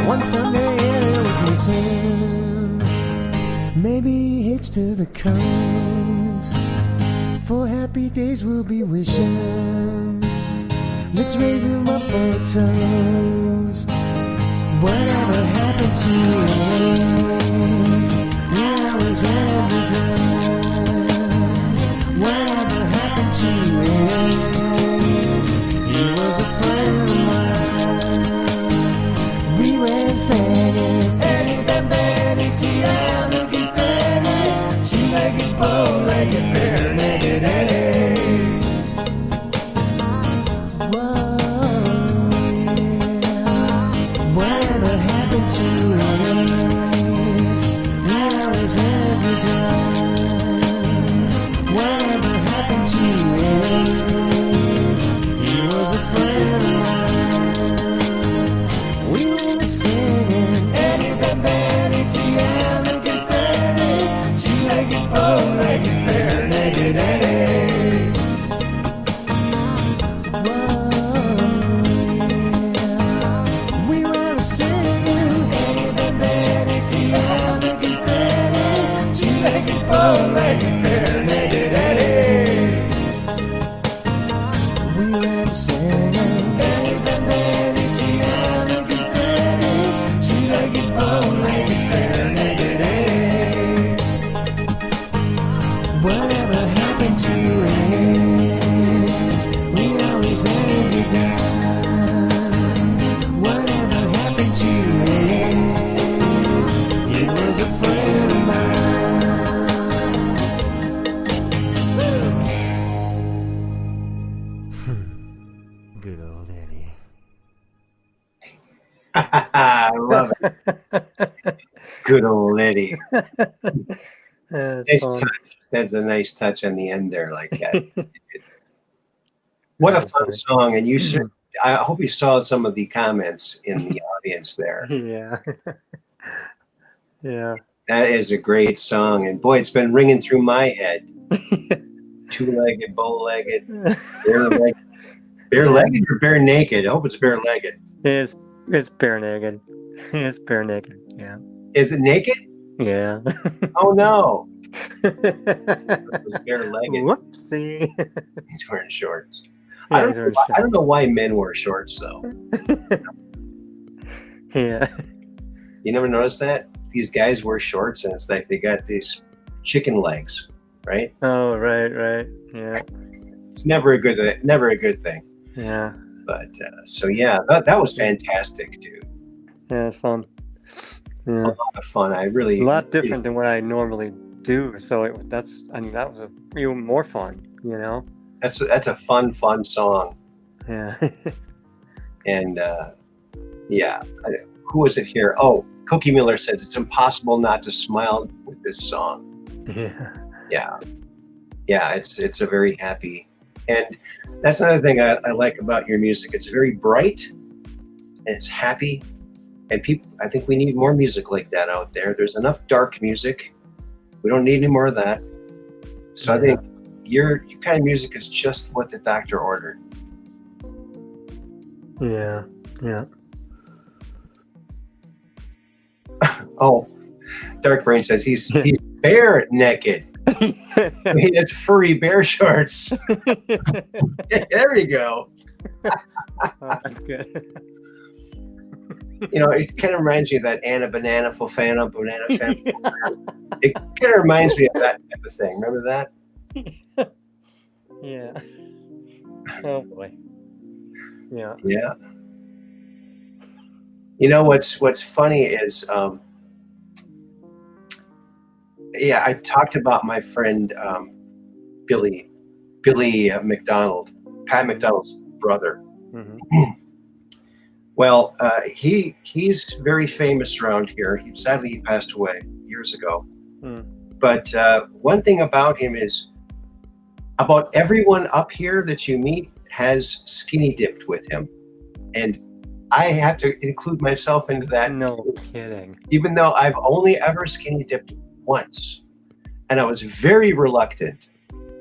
One Sunday Annie was missing. Maybe hitched to the coast. For happy days we'll be wishing. Let's raise him up for a toast. Whatever happened to him? When I was at the door. Whatever happened to him? He was a friend of mine. We were singing Eddie Ben Betty T.I. looking fanny, two-legged, bow-legged, bare-legged Eddie. Whoa, yeah. Whatever happened to him? When I was at the door. Whatever happened to him? He was a friend of mine. We were singing Eddie Ben Betty T.I. looking fanny, two-legged, bow-legged, bare-legged Eddie. Whoa, yeah. We were singing Eddie Ben Betty T.I. looking fanny, two-legged, bow-legged, bare-legged Eddie. We were singing Eddie Ben Betty T.I. looking fanny, two-legged, bow-legged, bare-legged Eddie. Whatever happened to him? We always had a good time. Whatever happened to him? He was a friend of mine. Good old Eddie. I love it. Good old Eddie. That's Nice fun. touch. That's a nice touch on the end there, like that. What a That's fun funny. song! And I hope you saw some of the comments in the audience there. Yeah. Yeah. That is a great song, and boy, it's been ringing through my head. Two-legged, bow-legged, bare-legged, bare-legged or bare naked. I hope it's bare-legged. It's bare naked. It's bare naked. Yeah. Is it naked? Yeah. Oh no, it was bare-legged. Whoopsie. He's wearing shorts. Yeah, I he's wearing don't know why men wear shorts though. Yeah. You never noticed that? These guys wear shorts and it's like they got these chicken legs, right? Oh, right. Yeah. It's never a good thing. Yeah. But so yeah, that was fantastic, dude. Yeah, it's fun. A Yeah. lot of fun. I really A lot different than what I normally do. So that was even more fun, you know? That's a fun song. Yeah. And yeah, who was it here? Oh, Cookie Miller says it's impossible not to smile with this song. Yeah. Yeah, it's a very happy, and that's another thing I like about your music. It's very bright and it's happy, and I think we need more music like that out there. There's enough dark music. We don't need any more of that. So I think your kind of music is just what the doctor ordered. Yeah. Oh, Dark Brain says he's bare naked. He has furry bear shorts. There you go. That's good. You know, it kind of reminds me of that Anna Banana Fofana Banana Fan. It kind of reminds me of that type of thing. Remember that? Yeah. Oh boy. Yeah. Yeah. You know what's funny is, I talked about my friend Billy McDonald, Pat McDonald's brother. Mm-hmm. Well, he's very famous around here. Sadly, he passed away years ago. Mm. But one thing about him is, about everyone up here that you meet has skinny dipped with him, and I have to include myself into that. No kidding. Even though I've only ever skinny dipped once, and I was very reluctant.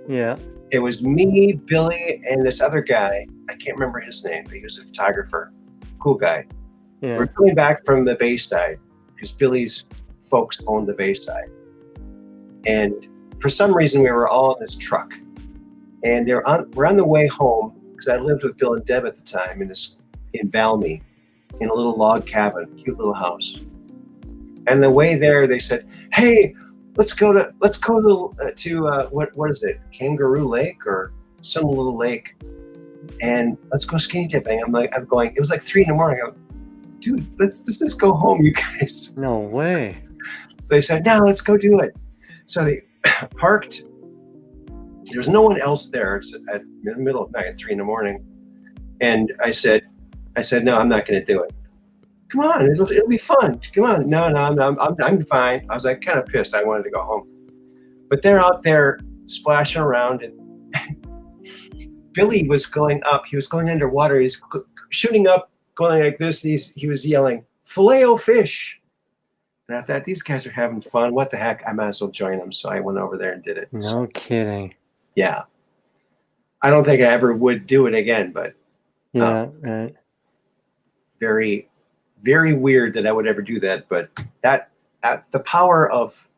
Yeah. It was me, Billy, and this other guy. I can't remember his name, but he was a photographer. Cool guy. Yeah. We're coming back from the Bayside because Billy's folks owned the Bayside. And for some reason, we were all in this truck. And we're on the way home because I lived with Bill and Deb at the time in Valmy, in a little log cabin, cute little house. And the way there, they said, "Hey, let's go to what is it, Kangaroo Lake or some little lake, and let's go skinny dipping." I'm going. It was like 3 a.m. I go, "Dude, let's just go home, you guys." No way. So they said, "No, let's go do it." So they parked. There's no one else there. It's at the middle of night, 3 a.m. And I said, "No, I'm not going to do it." "Come on, it'll be fun. Come on." No, I'm fine. I was like kind of pissed. I wanted to go home, but they're out there splashing around, and Billy was going up. He was going underwater. He's shooting up, going like this. He was yelling, "Filet-O-fish!" And I thought, these guys are having fun. What the heck? I might as well join them. So I went over there and did it. No So, kidding. yeah. I don't think I ever would do it again, but Yeah, right. very, very weird that I would ever do that. But that the power of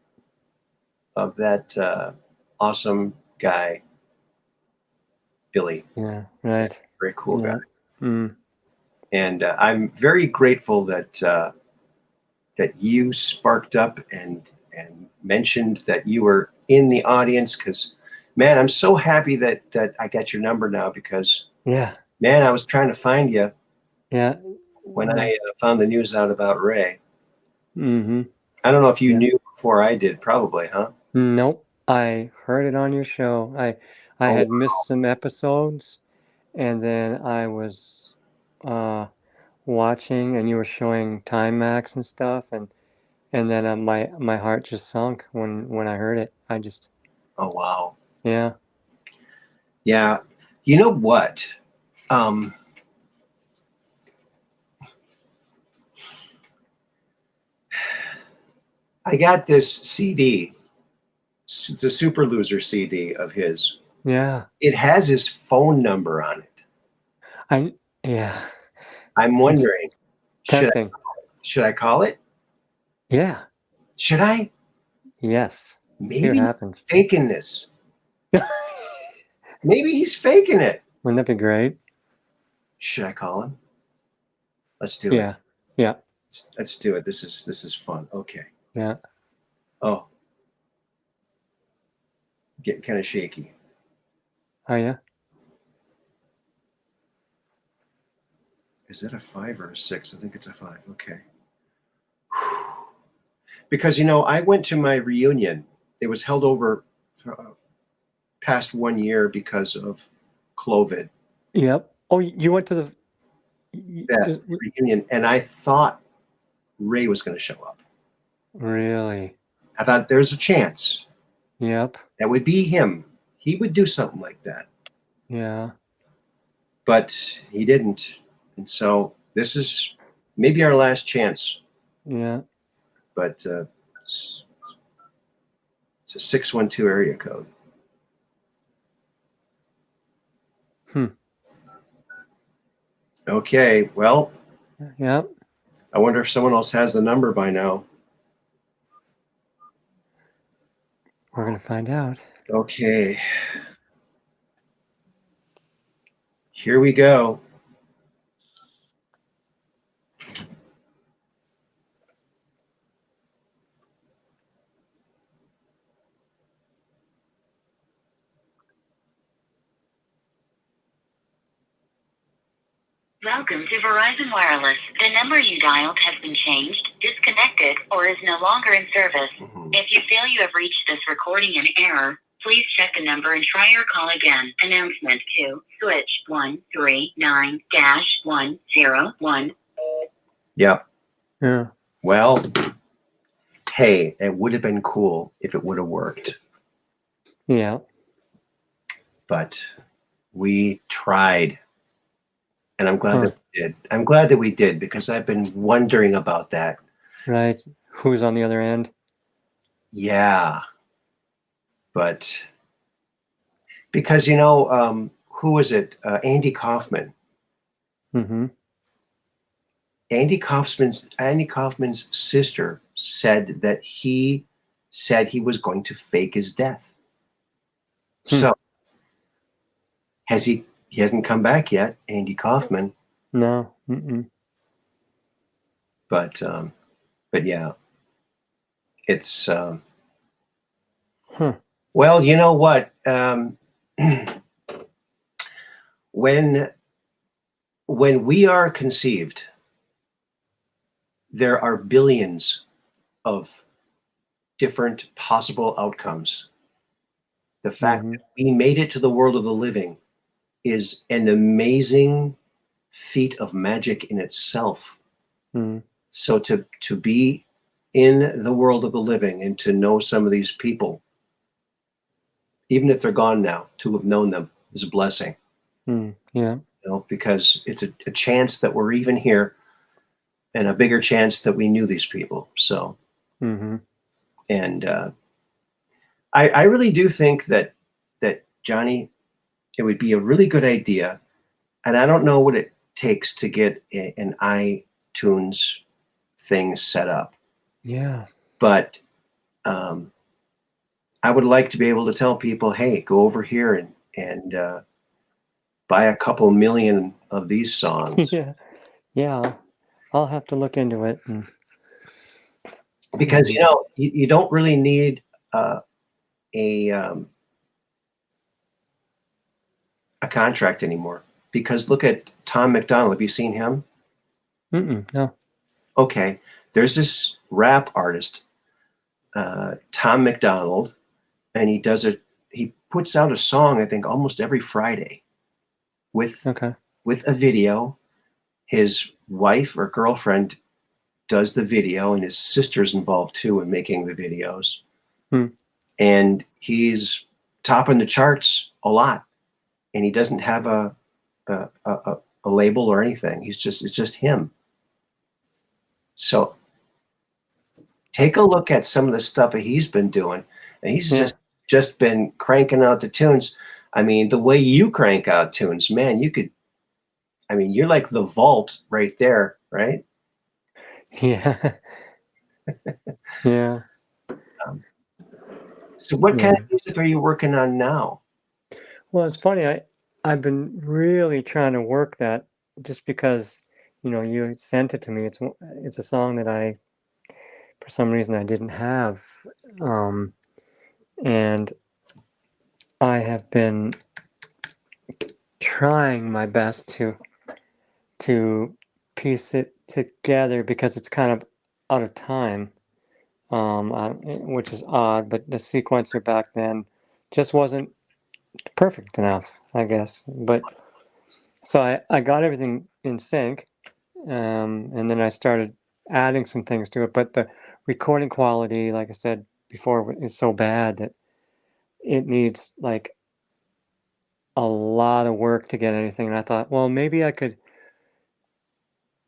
that awesome guy, Billy. Yeah, right. Very cool Yeah. guy. Mm. And I'm very grateful that you sparked up and mentioned that you were in the audience, because, man, I'm so happy that I got your number now, because, Yeah. man, I was trying to find you Yeah. when I found the news out about Ray. Mm-hmm. I don't know if you Yeah. knew before I did, probably, huh? Nope. I heard it on your show. I had missed some episodes, and then I was watching, and you were showing Time Max and stuff, and then my heart just sunk when I heard it. I just Oh, wow. yeah. Yeah. You know what? I got this CD, the Super Loser CD of his. Yeah. It has his phone number on it. Yeah. I'm wondering, Tempting. should I call it? Yeah. Should I? Yes. See what Maybe he's happens. faking this. Maybe he's faking it. Wouldn't that be great? Should I call him? Let's do it. Yeah. Yeah. Let's do it. This is fun. Okay. Yeah. Oh. Getting kind of shaky. Oh yeah. Is it a 5 or a 6? I think it's a 5. Okay. Because, I went to my reunion. It was held over for past 1 year because of COVID. Yep. Oh, you went to That reunion, and I thought Ray was going to show up. Really? I thought there's a chance Yep. that would be him. He would do something like that. Yeah. But he didn't. And so this is maybe our last chance. Yeah. But it's a 612 area code. Okay, well, Yep. I wonder if someone else has the number by now. We're gonna find out. Okay. Here we go. Welcome to Verizon Wireless. The number you dialed has been changed, disconnected, or is no longer in service. If you feel you have reached this recording in error, please check the number and try your call again. Announcement to switch 139-101. Yep. Yeah. Well, hey, it would have been cool if it would have worked. Yeah. But we tried. And I'm glad that we did. I'm glad that we did, because I've been wondering about that. Right. Who's on the other end? Yeah. But because, who was it? Andy Kaufman. Mm-hmm. Andy Kaufman's sister said that he was going to fake his death. So he hasn't come back yet, Andy Kaufman. No. Mm-mm. But yeah, it's well, you know what? When we are conceived, there are billions of different possible outcomes. The fact that we made it to the world of the living is an amazing feat of magic in itself. So to be in the world of the living and to know some of these people, even if they're gone now, to have known them is a blessing. Yeah. You know, because it's a chance that we're even here, and a bigger chance that we knew these people. So, and I really do think that Johnny, it would be a really good idea, and I don't know what it takes to get an iTunes thing set up. Yeah. But I would like to be able to tell people, hey, go over here and buy a couple million of these songs. Yeah. I'll have to look into it. Because, you know, you don't really need a contract anymore. Because look at Tom McDonald. Have you seen him? No. Okay. There's this rap artist, Tom McDonald, and he puts out a song, I think, almost every Friday with a video. His wife or girlfriend does the video, and his sister's involved too in making the videos. And he's topping the charts a lot, and he doesn't have a label or anything. It's just him. So take a look at some of the stuff that he's been doing, and he's just been cranking out the tunes. I mean, the way you crank out tunes, man, you're like the vault right there, right? Yeah. Yeah. So what kind of music are you working on now? Well, it's funny. I've been really trying to work that, just because, you know, you sent it to me. It's a song that for some reason I didn't have, and I have been trying my best to piece it together, because it's kind of out of time, which is odd. But the sequencer back then just wasn't perfect enough, I guess. But so I got everything in sync, and then I started adding some things to it. But the recording quality, like I said before, is so bad that it needs like a lot of work to get anything. And I thought, well, maybe I could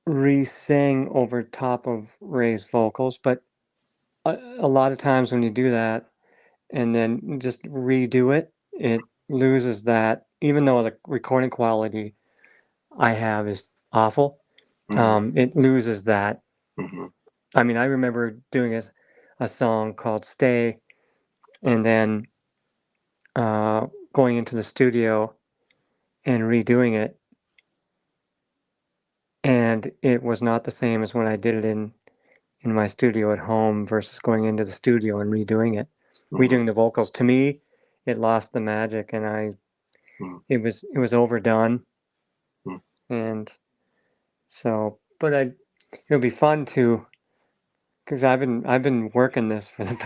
re-sing over top of Ray's vocals. But a lot of times when you do that and then just redo it, it loses that. Even though the recording quality I have is awful, it loses that. I mean, I remember doing a song called Stay, and then going into the studio and redoing it, and it was not the same as when I did it in my studio at home versus going into the studio and redoing it. Redoing the vocals, to me, it lost the magic, and it was overdone. And so, but it'll be fun to, because I've been working this for the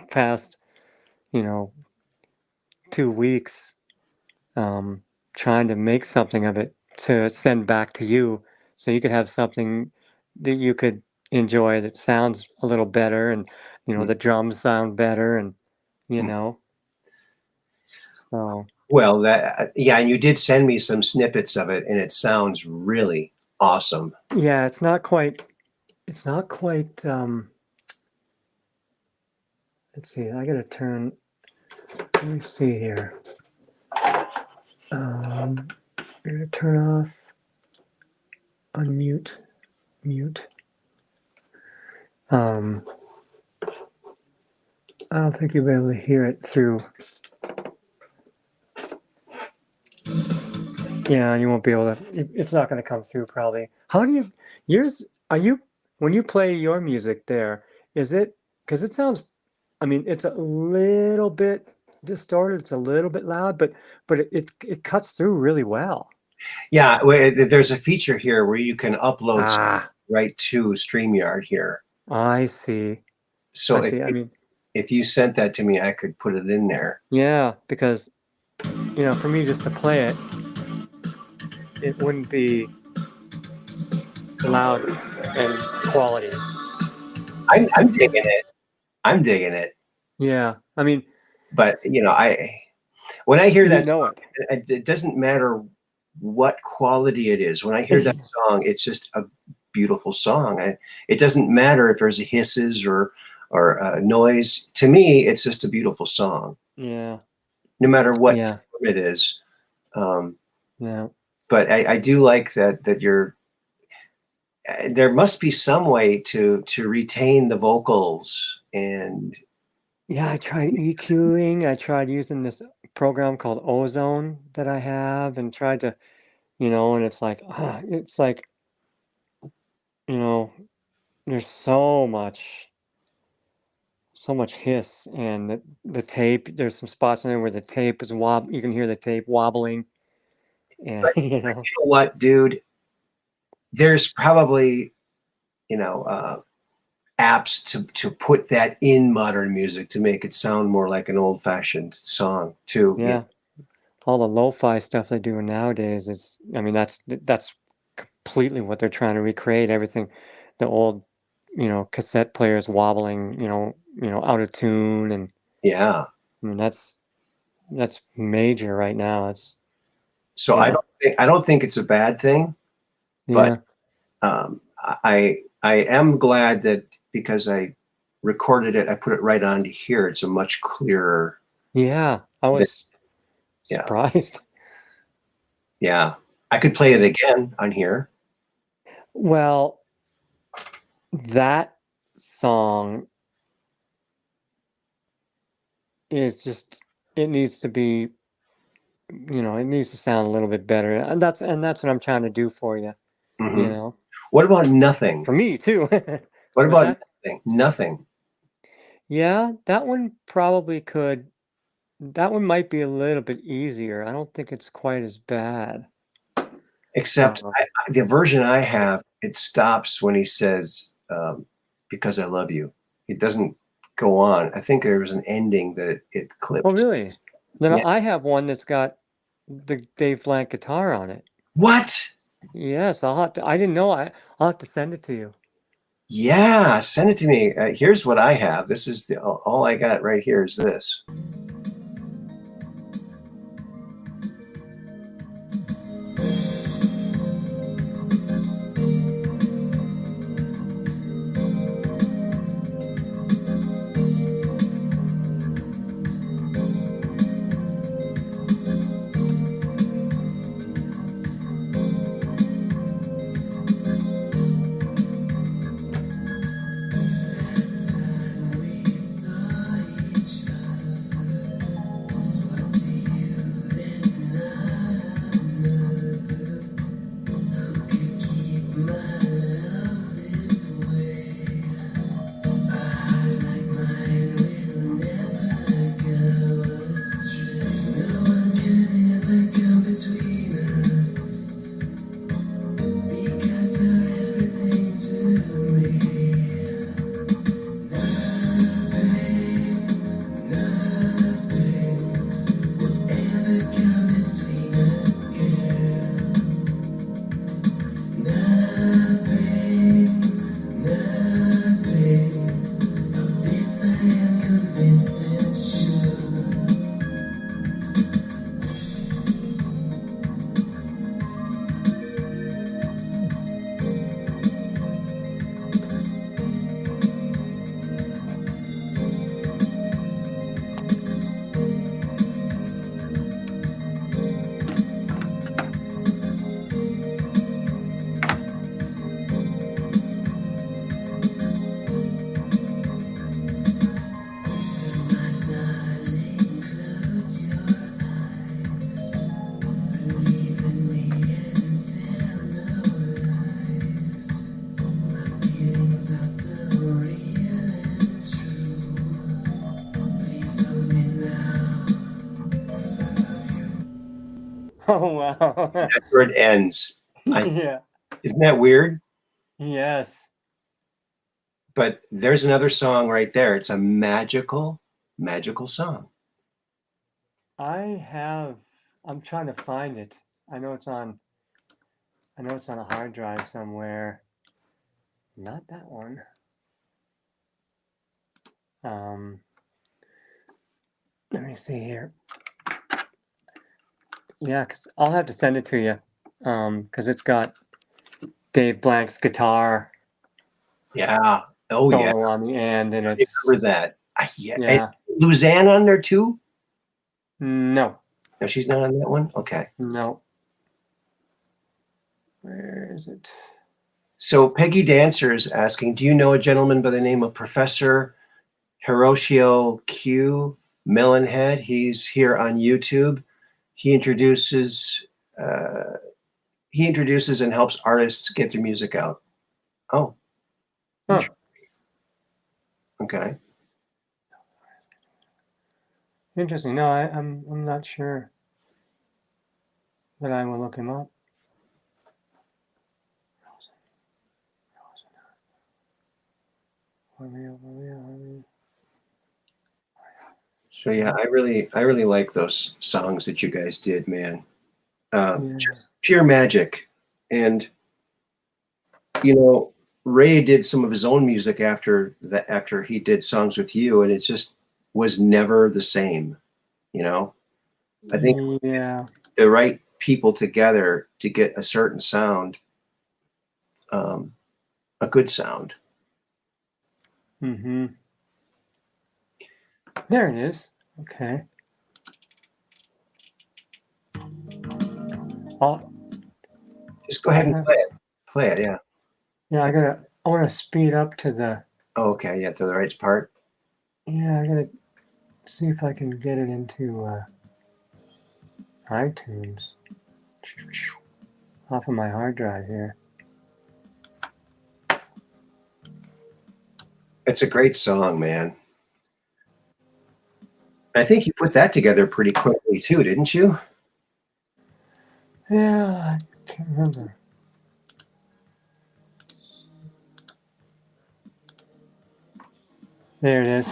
past, 2 weeks, trying to make something of it to send back to you, so you could have something that you could enjoy that sounds a little better, and the drums sound better, and so. Well, and you did send me some snippets of it, and it sounds really awesome. Yeah, it's not quite. Let's see. I gotta turn. Let me see here. I'm gonna turn off, unmute mute. I don't think you'll be able to hear it through. Yeah, you won't be able to. It's not going to come through probably. How do you? Are you when you play your music there? Is it because it sounds? I mean, it's a little bit distorted. It's a little bit loud, but it cuts through really well. Yeah, there's a feature here where you can upload right to StreamYard here. I see. So I see. I mean, if you sent that to me, I could put it in there. yeah, because for me just to play it, it wouldn't be loud and quality. I'm digging it. I'm digging it. Yeah, I mean, but when I hear that song, it doesn't matter what quality it is. When I hear that song, it's just a beautiful song. It doesn't matter if there's hisses or noise. To me, it's just a beautiful song. Yeah. No matter what form it is. Yeah. But I do like that you're. There must be some way to retain the vocals and. Yeah, I tried EQing. I tried using this program called Ozone that I have, and tried to, and it's like, there's so much hiss, and the tape. There's some spots in there where the tape is you can hear the tape wobbling. And but, you know what, dude? There's probably, apps to put that in modern music to make it sound more like an old-fashioned song too. Yeah. All the lo-fi stuff they're doing nowadays is, I mean, that's completely what they're trying to recreate. Everything, the old, cassette players wobbling, out of tune, and yeah. I mean that's major right now. It's so I don't think it's a bad thing, but I am glad that because I recorded it, I put it right onto here. It's a much clearer. Yeah, I was surprised. Yeah, I could play it again on here. Well, that song is just, it needs to be, it needs to sound a little bit better. And that's what I'm trying to do for you. Mm-hmm. What about Nothing? For me too. What about Nothing? Nothing. Yeah, that one probably could. That one might be a little bit easier. I don't think it's quite as bad. Except the version I have, it stops when he says, because I love you. It doesn't go on. I think there was an ending that it clipped. Oh, really? Then I have one that's got the Dave Blank guitar on it. What? Yes, I didn't know. I'll have to send it to you. Yeah, send it to me. Here's what I have. This is all I got right here is this. Oh wow. That's where it ends. Yeah. Isn't that weird? Yes. But there's another song right there. It's a magical, magical song. I'm trying to find it. I know it's on a hard drive somewhere. Not that one. Let me see here. Yeah, 'cause I'll have to send it to you. 'Cause it's got Dave Blank's guitar Yeah. Oh, yeah. solo on the end, and I it's remember that. Yeah. yeah. And Luzanne on there too? No, No, she's not on that one? Okay. no. Where is it? So Peggy Dancer is asking, do you know a gentleman by the name of Professor Hiroshio Q Melonhead? He's here on YouTube. He introduces and helps artists get their music out. Oh. Huh. Okay. Interesting. No, I'm not sure, but I will look him up. So yeah, I really like those songs that you guys did, man. Yeah. Just pure magic. And you know, Ray did some of his own music after he did songs with you, and it just was never the same. You know, I think Yeah. the right people together to get a certain sound, a good sound. Mm-hmm. There it is. Okay. Just go ahead and play it. Play it, yeah. Yeah, I want to speed up to the. Oh, okay, yeah, to the right part. Yeah, I gotta see if I can get it into iTunes off of my hard drive here. It's a great song, man. I think you put that together pretty quickly too, didn't you? Yeah, I can't remember. There it is.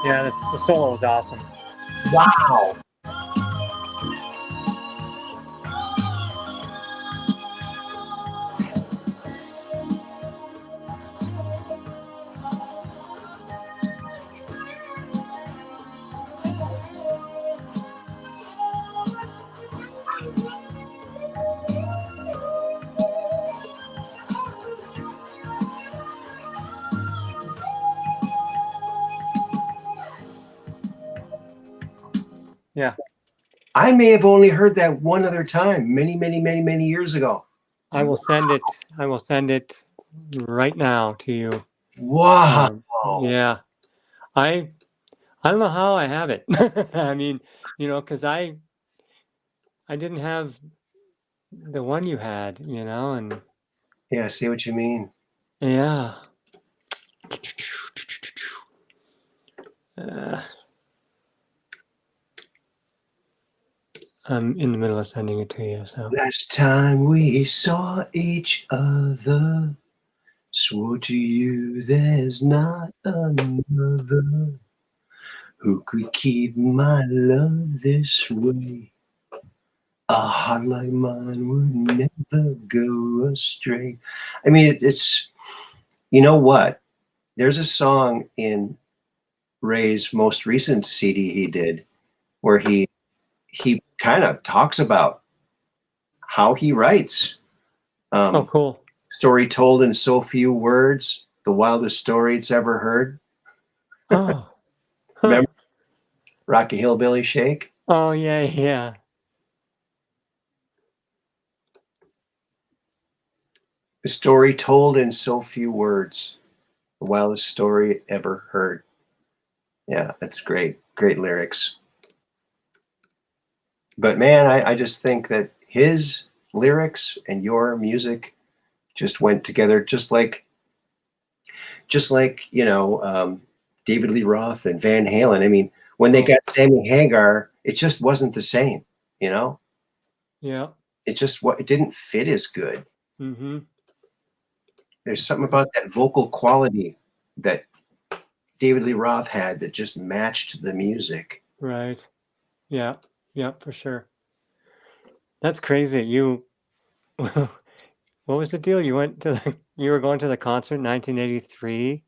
Yeah, the solo was awesome. Wow. Yeah. I may have only heard that one other time, many years ago. I will send it. I will send it right now to you. Wow. Yeah. I don't know how I have it. I mean, you know, because I didn't have the one you had, you know, and Yeah, I see what you mean. yeah. I'm in the middle of sending it to you, so. Last time we saw each other, swore to you there's not another who could keep my love this way. A heart like mine would never go astray. I mean, it's, you know what? There's a song in Ray's most recent CD he did where he kind of talks about how he writes. Oh, cool. Story told in so few words, the wildest story it's ever heard. Oh. Huh. Remember Rocky Hillbilly Shake? Oh, yeah, yeah. A story told in so few words, the wildest story ever heard. Yeah, that's great. Great lyrics. But man, I just think that his lyrics and your music just went together, just like David Lee Roth and Van Halen. I mean, when they got Sammy Hagar, it just wasn't the same. Yeah. It didn't fit as good. Mm-hmm. There's something about that vocal quality that David Lee Roth had that just matched the music. Right. Yeah. Yeah, for sure. That's crazy. You, what was the deal? You were going to the concert in 1983,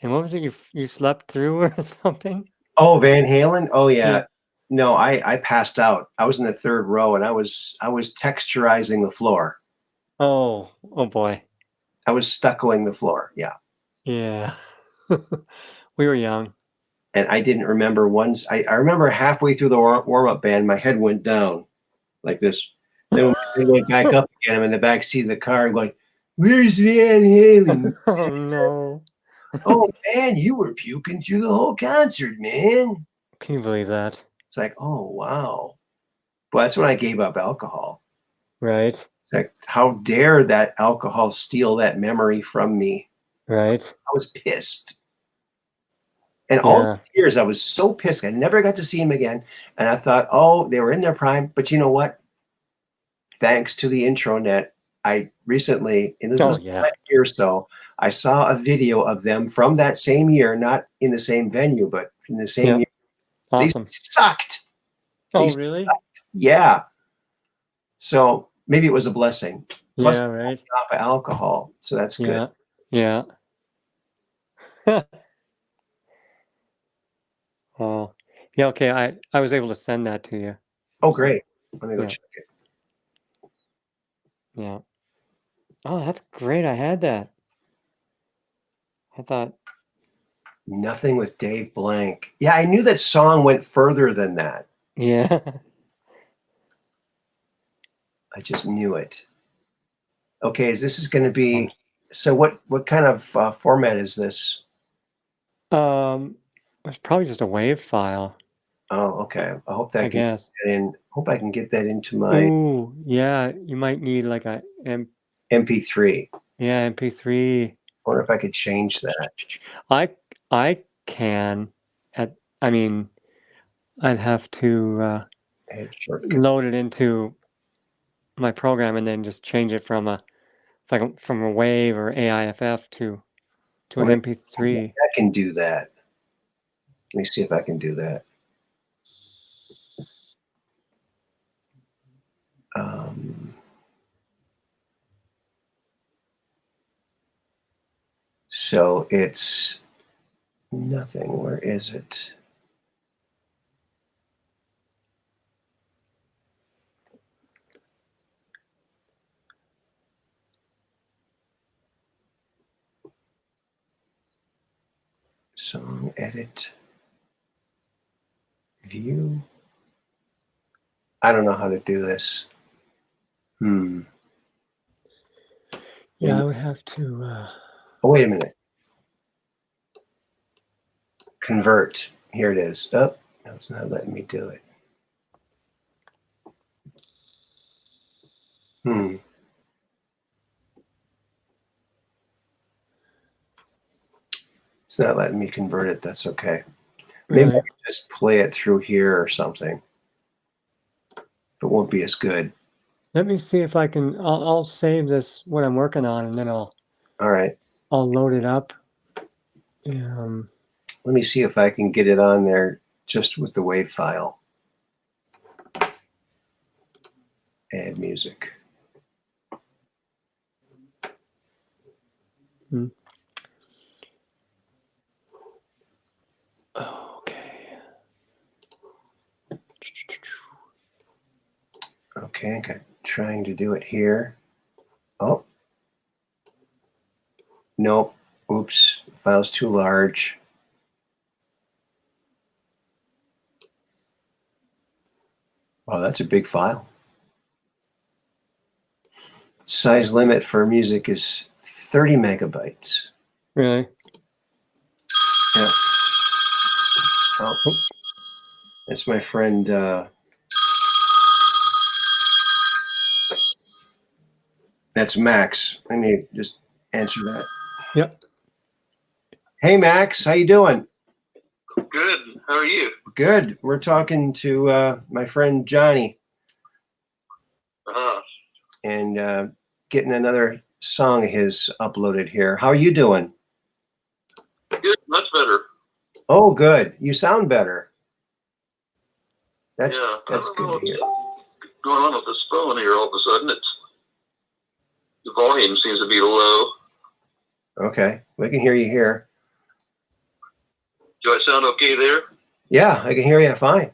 and what was it? You slept through or something? Oh, Van Halen. Oh yeah. Yeah. No, I passed out. I was in the third row, and I was texturizing the floor. Oh boy. I was stuccoing the floor. Yeah. Yeah. We were young. And I didn't remember once. I remember halfway through the warm-up band, my head went down like this. Then when my head went back up again, I'm in the back seat of the car going, "Where's Van Halen?" Oh no. "Oh man, you were puking through the whole concert, man." Can you believe that? It's like, oh wow. But that's when I gave up alcohol. Right. It's like, how dare that alcohol steal that memory from me? Right. I was pissed. And all Yeah. these years, I was so pissed. I never got to see him again. And I thought, oh, they were in their prime. But you know what? Thanks to the intranet, I recently, in the last year or so, I saw a video of them from that same year, not in the same venue, but in the same year. Awesome. They sucked. Oh, really? Sucked. Yeah. So maybe it was a blessing. Plus, Yeah, right. off of alcohol. So that's good. Yeah. Oh, yeah. Okay. I was able to send that to you. Oh, great. Let me go Yeah. check it. Yeah. Oh, that's great. I had that. I thought. Nothing with Dave Blank. Yeah, I knew that song went further than that. Yeah. I just knew it. Okay, this is going to be. So what kind of format is this? It's probably just a WAV file. Oh, okay. I hope that I guess. Hope I can get that into my Ooh, yeah. You might need like a MP3. Yeah, MP3. I wonder if I could change that. I can. I mean, I'd have to load it into my program and then just change it from a WAV or AIFF to an MP3. I can do that. Let me see if I can do that. So it's nothing. Where is it? Song edit. View. I don't know how to do this. Yeah, I would have to. Oh, wait a minute. Convert. Here it is. Oh, no, it's not letting me do it. It's not letting me convert it. That's okay. Maybe I can just play it through here or something. It won't be as good. Let me see if I can. I'll save this what I'm working on, and then All right. I'll load it up. Let me see if I can get it on there just with the WAV file. Add music. Okay. Okay, trying to do it here. Oh. Nope. Oops. The file's too large. Oh, that's a big file. Size limit for music is 30 megabytes. Really? Yeah. Oh. That's my friend. That's That's Max. Let me just answer that. Yep. Hey, Max, how you doing? Good. How are you? Good. We're talking to my friend Johnny and getting another song of his uploaded here. How are you doing? Good. Much better. Oh, good. You sound better. That's Yeah. that's I don't know good to hear. what's going on with this phone here. All of a sudden, the volume seems to be low. Okay, we can hear you here. Do I sound okay there? Yeah, I can hear you fine.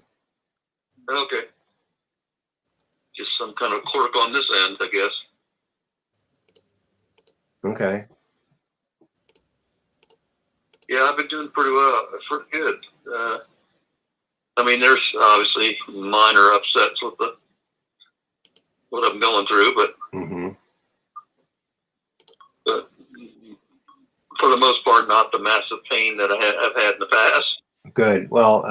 Okay. Just some kind of quirk on this end, I guess. Okay. Yeah, I've been doing pretty well. Pretty good. I mean, there's obviously minor upsets with what I'm going through, but for the most part, not the massive pain that I've had in the past. Good. Well,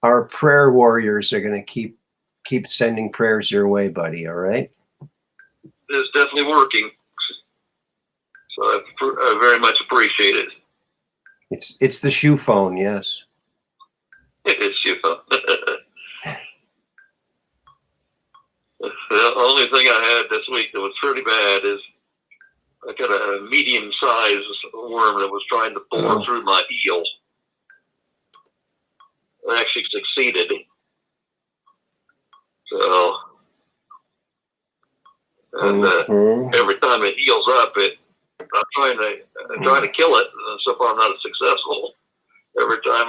our prayer warriors are going to keep sending prayers your way, buddy. All right. It's definitely working. So I very much appreciate it. It's the shoe phone, yes. It's you. The only thing I had this week that was pretty bad is I got a medium-sized worm that was trying to bore through my heel. It actually succeeded. So, and every time it heals up, I'm trying to kill it. And so far, I'm not successful. Every time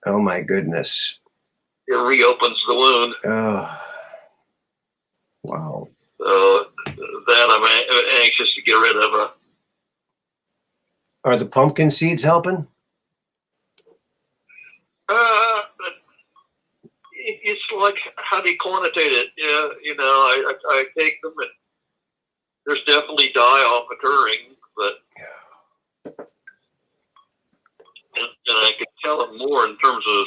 Oh my goodness. it reopens the wound. Oh, wow. So that I'm anxious to get rid of. Are the pumpkin seeds helping? It's like, how do you quantitate it? Yeah, I take them and there's definitely die-off occurring, but and I can tell it more in terms of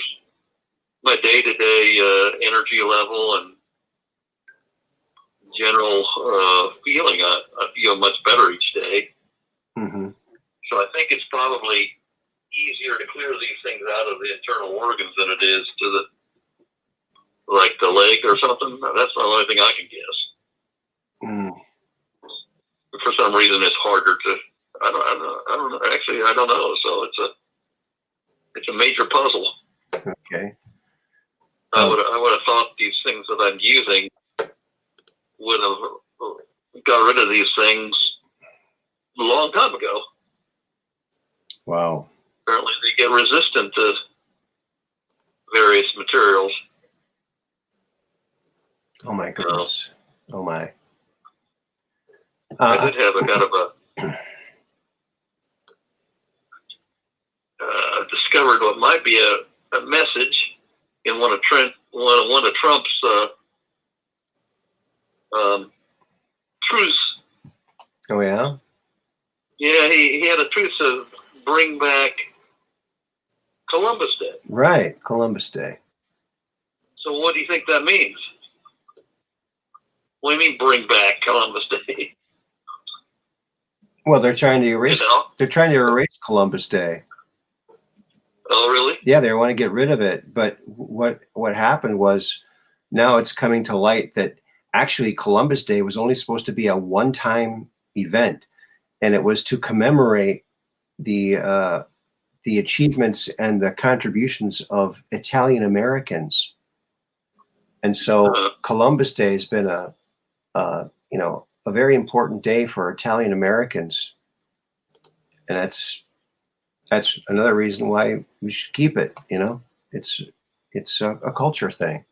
my day-to-day energy level and general feeling. I feel much better each day. So I think it's probably easier to clear these things out of the internal organs than it is to like the leg or something. That's the only thing I can guess. For some reason, it's harder to. I don't know. Actually, I don't know. So it's a major puzzle. Okay. I would have thought these things that I'm using would have got rid of these things a long time ago. Wow. Apparently, they get resistant to various materials. Oh my goodness. Oh my. I did have a kind of discovered what might be a message in one of Trump's truths. Oh yeah. Yeah, he had a truth to bring back Columbus Day. Right, Columbus Day. So what do you think that means? What do you mean bring back Columbus Day? Well, they're trying to erase. They're trying to erase Columbus Day. Oh, really? Yeah, they want to get rid of it. But what happened was, now it's coming to light that actually Columbus Day was only supposed to be a one-time event, and it was to commemorate the achievements and the contributions of Italian Americans. And so Columbus Day has been a very important day for Italian Americans, and that's another reason why we should keep it. It's a culture thing.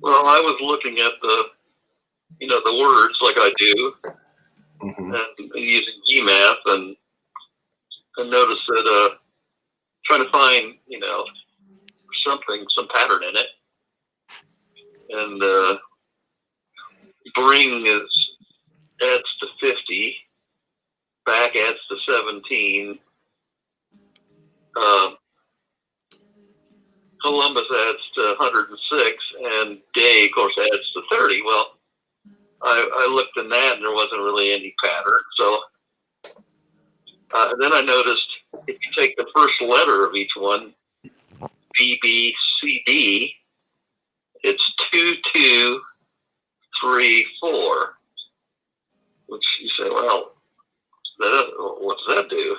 Well, I was looking at the words like I do, and using GMath, and noticed that trying to find some pattern in it, and bring adds to 50, back adds to 17, Columbus adds to 106, and day, of course, adds to 30. Well, I looked in that and there wasn't really any pattern. So then I noticed if you take the first letter of each one, B, B, C, D, it's 2, 2, 3, 4. Which you say, well, what does that do?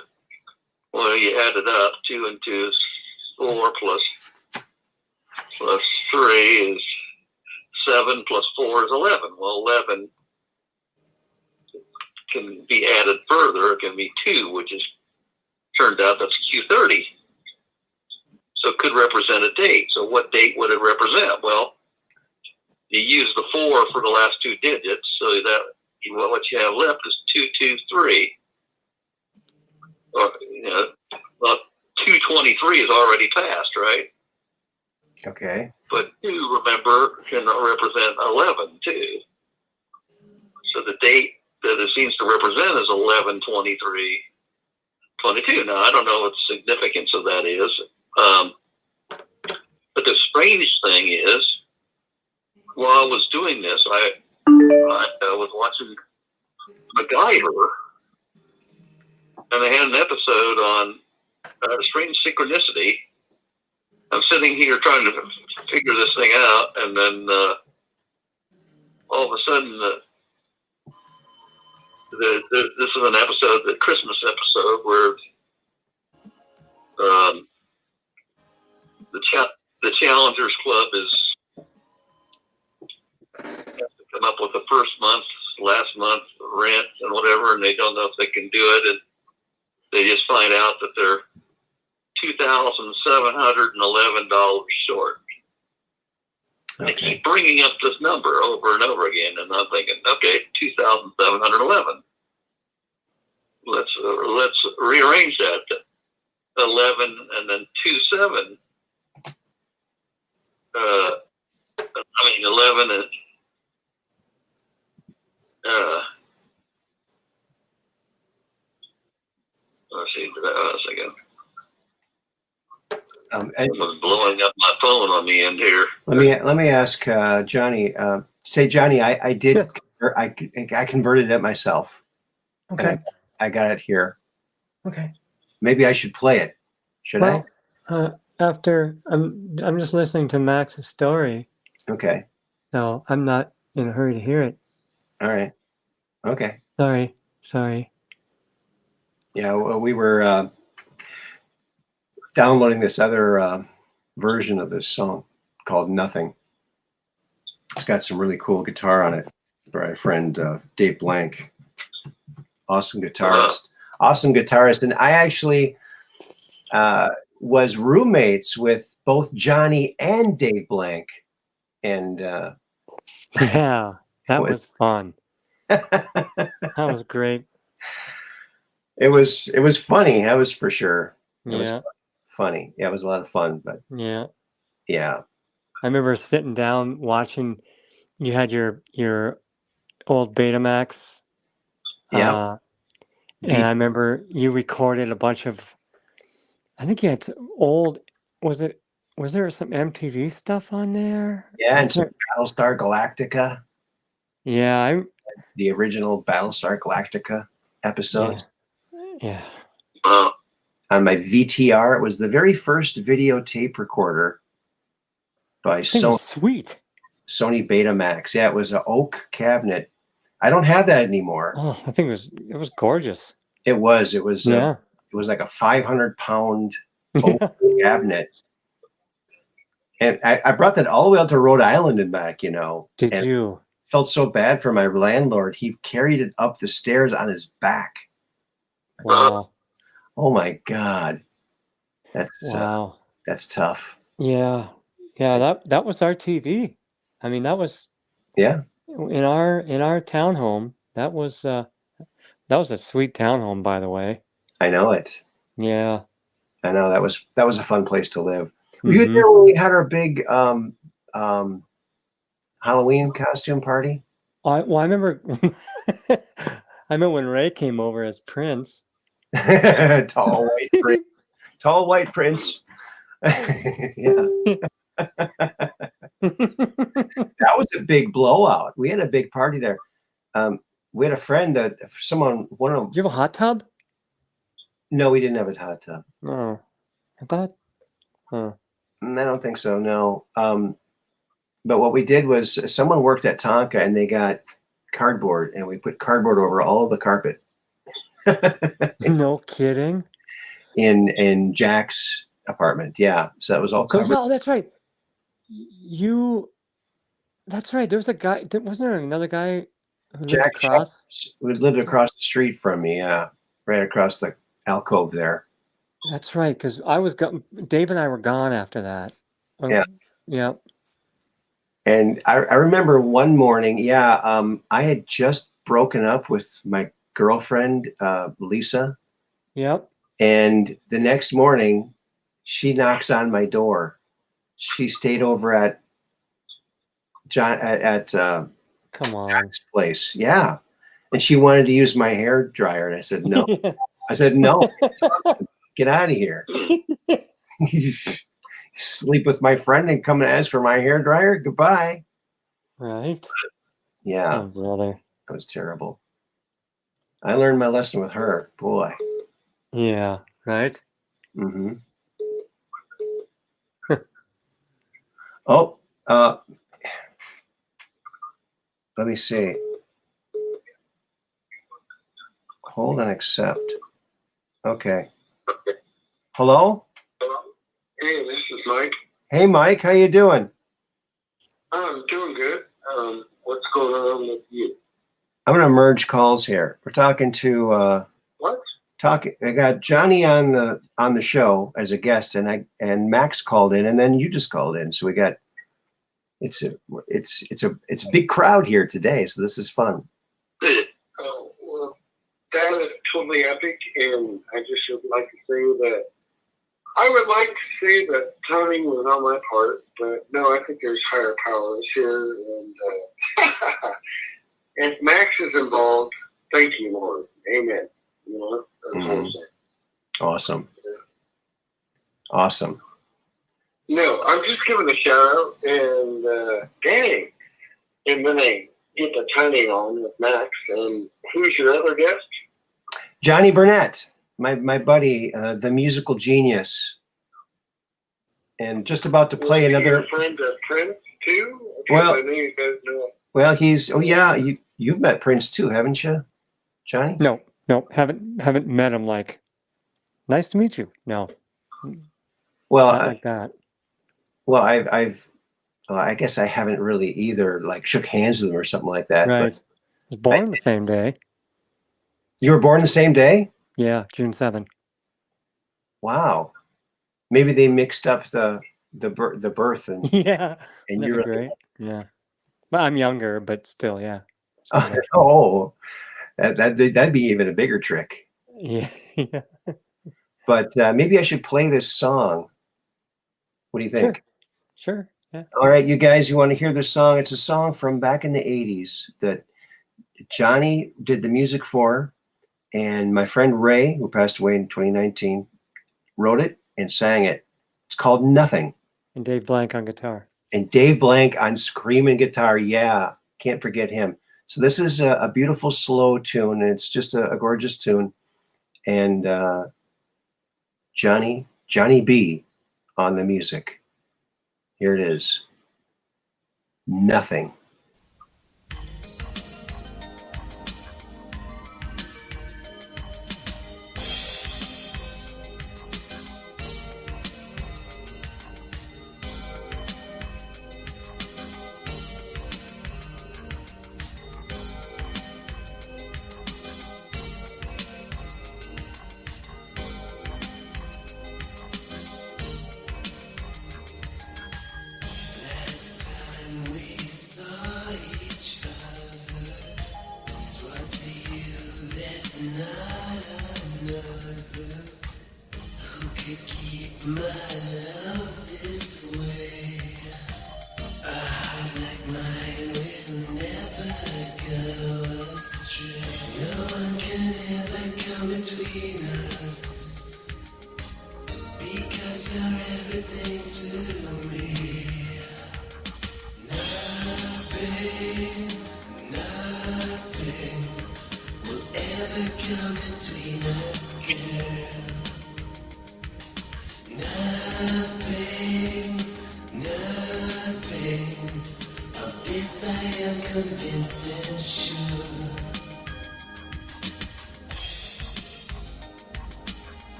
Well, you add it up. 2 and 2 is 4 plus 3 is 7 plus 4 is 11. Well, 11 can be added further. It can be 2, which is turned out that's Q30. So it could represent a date. So what date would it represent? Well, you use the 4 for the last 2 digits, so that what you have left is 223. Or, well, 223 is already passed, right? Okay. But 2, remember, can represent 11 too. So the date that it seems to represent is 11/23/22. Now I don't know what the significance of that is, but the strange thing is, while I was doing this, I was watching MacGyver, and they had an episode on strange synchronicity. I'm sitting here trying to figure this thing out, and then all of a sudden, this is an episode, the Christmas episode, where the Challengers Club has to come up with the first month, last month rent and whatever, and they don't know if they can do it, and they just find out that they're $2,711 short. They keep bringing up this number over and over again, and I'm thinking, okay, 2,711. Let's rearrange that. 11 and then 27. 11 and let's see. A second. Someone's blowing up my phone on the end here. Let me ask Johnny. Say, Johnny, I did. Yes. I converted it myself. Okay. I got it here. Okay. Maybe I should play it. Should I? After I'm just listening to Max's story, Okay. so I'm not in a hurry to hear it. All right. Okay. Sorry. Yeah, well, we were downloading this other version of this song called Nothing. It's got some really cool guitar on it by our friend Dave Blank. Awesome guitarist. And I actually was roommates with both Johnny and Dave Blank. And Yeah, that was fun. That was great. It was funny. That was for sure. It was Yeah. funny. Yeah, it was a lot of fun. But Yeah. yeah. I remember sitting down watching. You had your old Betamax. Yeah. And I remember you recorded a bunch of. I think you had old. Was there some MTV stuff on there? Yeah, and some Battlestar Galactica. Yeah, The original Battlestar Galactica episodes. Yeah. On my VTR, it was the very first videotape recorder by Sweet. Sony Betamax. Yeah, it was an oak cabinet. I don't have that anymore. Oh, I think it was gorgeous. It was. It was like a 500-pound oak cabinet. And I brought that all the way out to Rhode Island and back, Did you? Felt so bad for my landlord. He carried it up the stairs on his back. Wow. Oh my God. That's tough. Yeah. That was our TV. I mean, that was in our townhome. That was a sweet townhome, by the way. I know it. Yeah. I know that was a fun place to live. Were you there when we had our big Halloween costume party? I remember. I remember when Ray came over as Prince. Tall white prince. Yeah. That was a big blowout. We had a big party there. we had a friend that one of them. Do you have a hot tub? No, we didn't have a hot tub. No, I thought. Huh. I don't think so. No. But what we did was someone worked at Tonka and they got cardboard and we put cardboard over all the carpet. No kidding. In Jack's apartment, yeah. So that was all So covered. no, that's right. That's right. There was a guy. Wasn't there another guy who lived Jack across? who lived across the street from me. Yeah, right across the alcove there. That's right. Because Dave and I were gone after that. Yeah. Yeah. And I remember one morning, I had just broken up with my girlfriend, Lisa. Yep. And the next morning, she knocks on my door. She stayed over at Come on. Jack's place. Yeah. And she wanted to use my hair dryer. And I said, no. I said, no. Get out of here. You sleep with my friend and come and ask for my hair dryer? Goodbye. Right. Yeah. Oh, brother. That was terrible. I learned my lesson with her. Boy. Yeah. Right. Mm-hmm. Oh, let me see. Hold and accept. Okay. Hello? Hey, this is Mike. Hey, Mike. How you doing? I'm doing good. What's going on with you? I'm going to merge calls here. We're talking to What? I got Johnny on the show as a guest, and Max called in, and then you just called in. So we got it's a big crowd here today. So this is fun. Oh, well, that is totally epic, and I just would like to say that I would like to say that timing was on my part, but no, I think there's higher powers here, and if Max is involved, thank you, Lord. Amen. You know, that's what I'm saying. Awesome. Awesome. No, I'm just giving a shout out, and dang, and then I get the timing on with Max. And who's your other guest? Johnny Burnett, my buddy, the musical genius, and just about to play another. Your friend Prince too. Well, I know you guys know. Well, you've met Prince too, haven't you, Johnny? No, haven't met him. Like, nice to meet you. No. Well, not like that. Well, I guess I haven't really either. Like, shook hands with him or something like that. Right. But was born the same day. You were born the same day? Yeah, June 7th. Wow. Maybe they mixed up the birth and yeah. And you're great. Yeah. Well, I'm younger, but still, yeah. Oh, that'd be even a bigger trick. Yeah. Yeah. But maybe I should play this song. What do you think? Sure. Yeah. All right, you guys, you want to hear this song? It's a song from back in the 80s that Johnny did the music for, and my friend Ray, who passed away in 2019, wrote it and sang it. It's called Nothing. And Dave Blank on guitar. And Dave Blank on screaming guitar. Yeah, can't forget him. So this is a beautiful, slow tune, and it's just a gorgeous tune. And Johnny B on the music. Here it is. Nothing. Nothing ever come between us, girl. Nothing, nothing. Of this I am convinced and sure.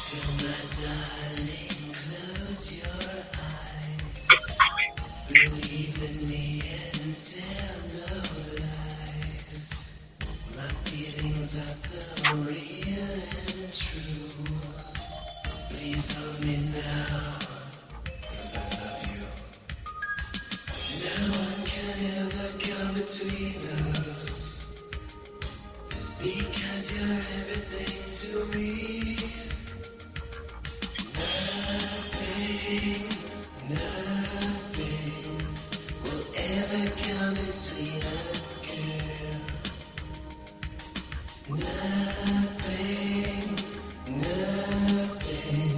So my darling, close your eyes. Believe in me and tell no lies. My feelings are so real and true. Please hold me now, 'cause I love you. No one can ever come between us, because you're everything to me. Nothing, nothing will ever come between us, girl. Nothing, nothing.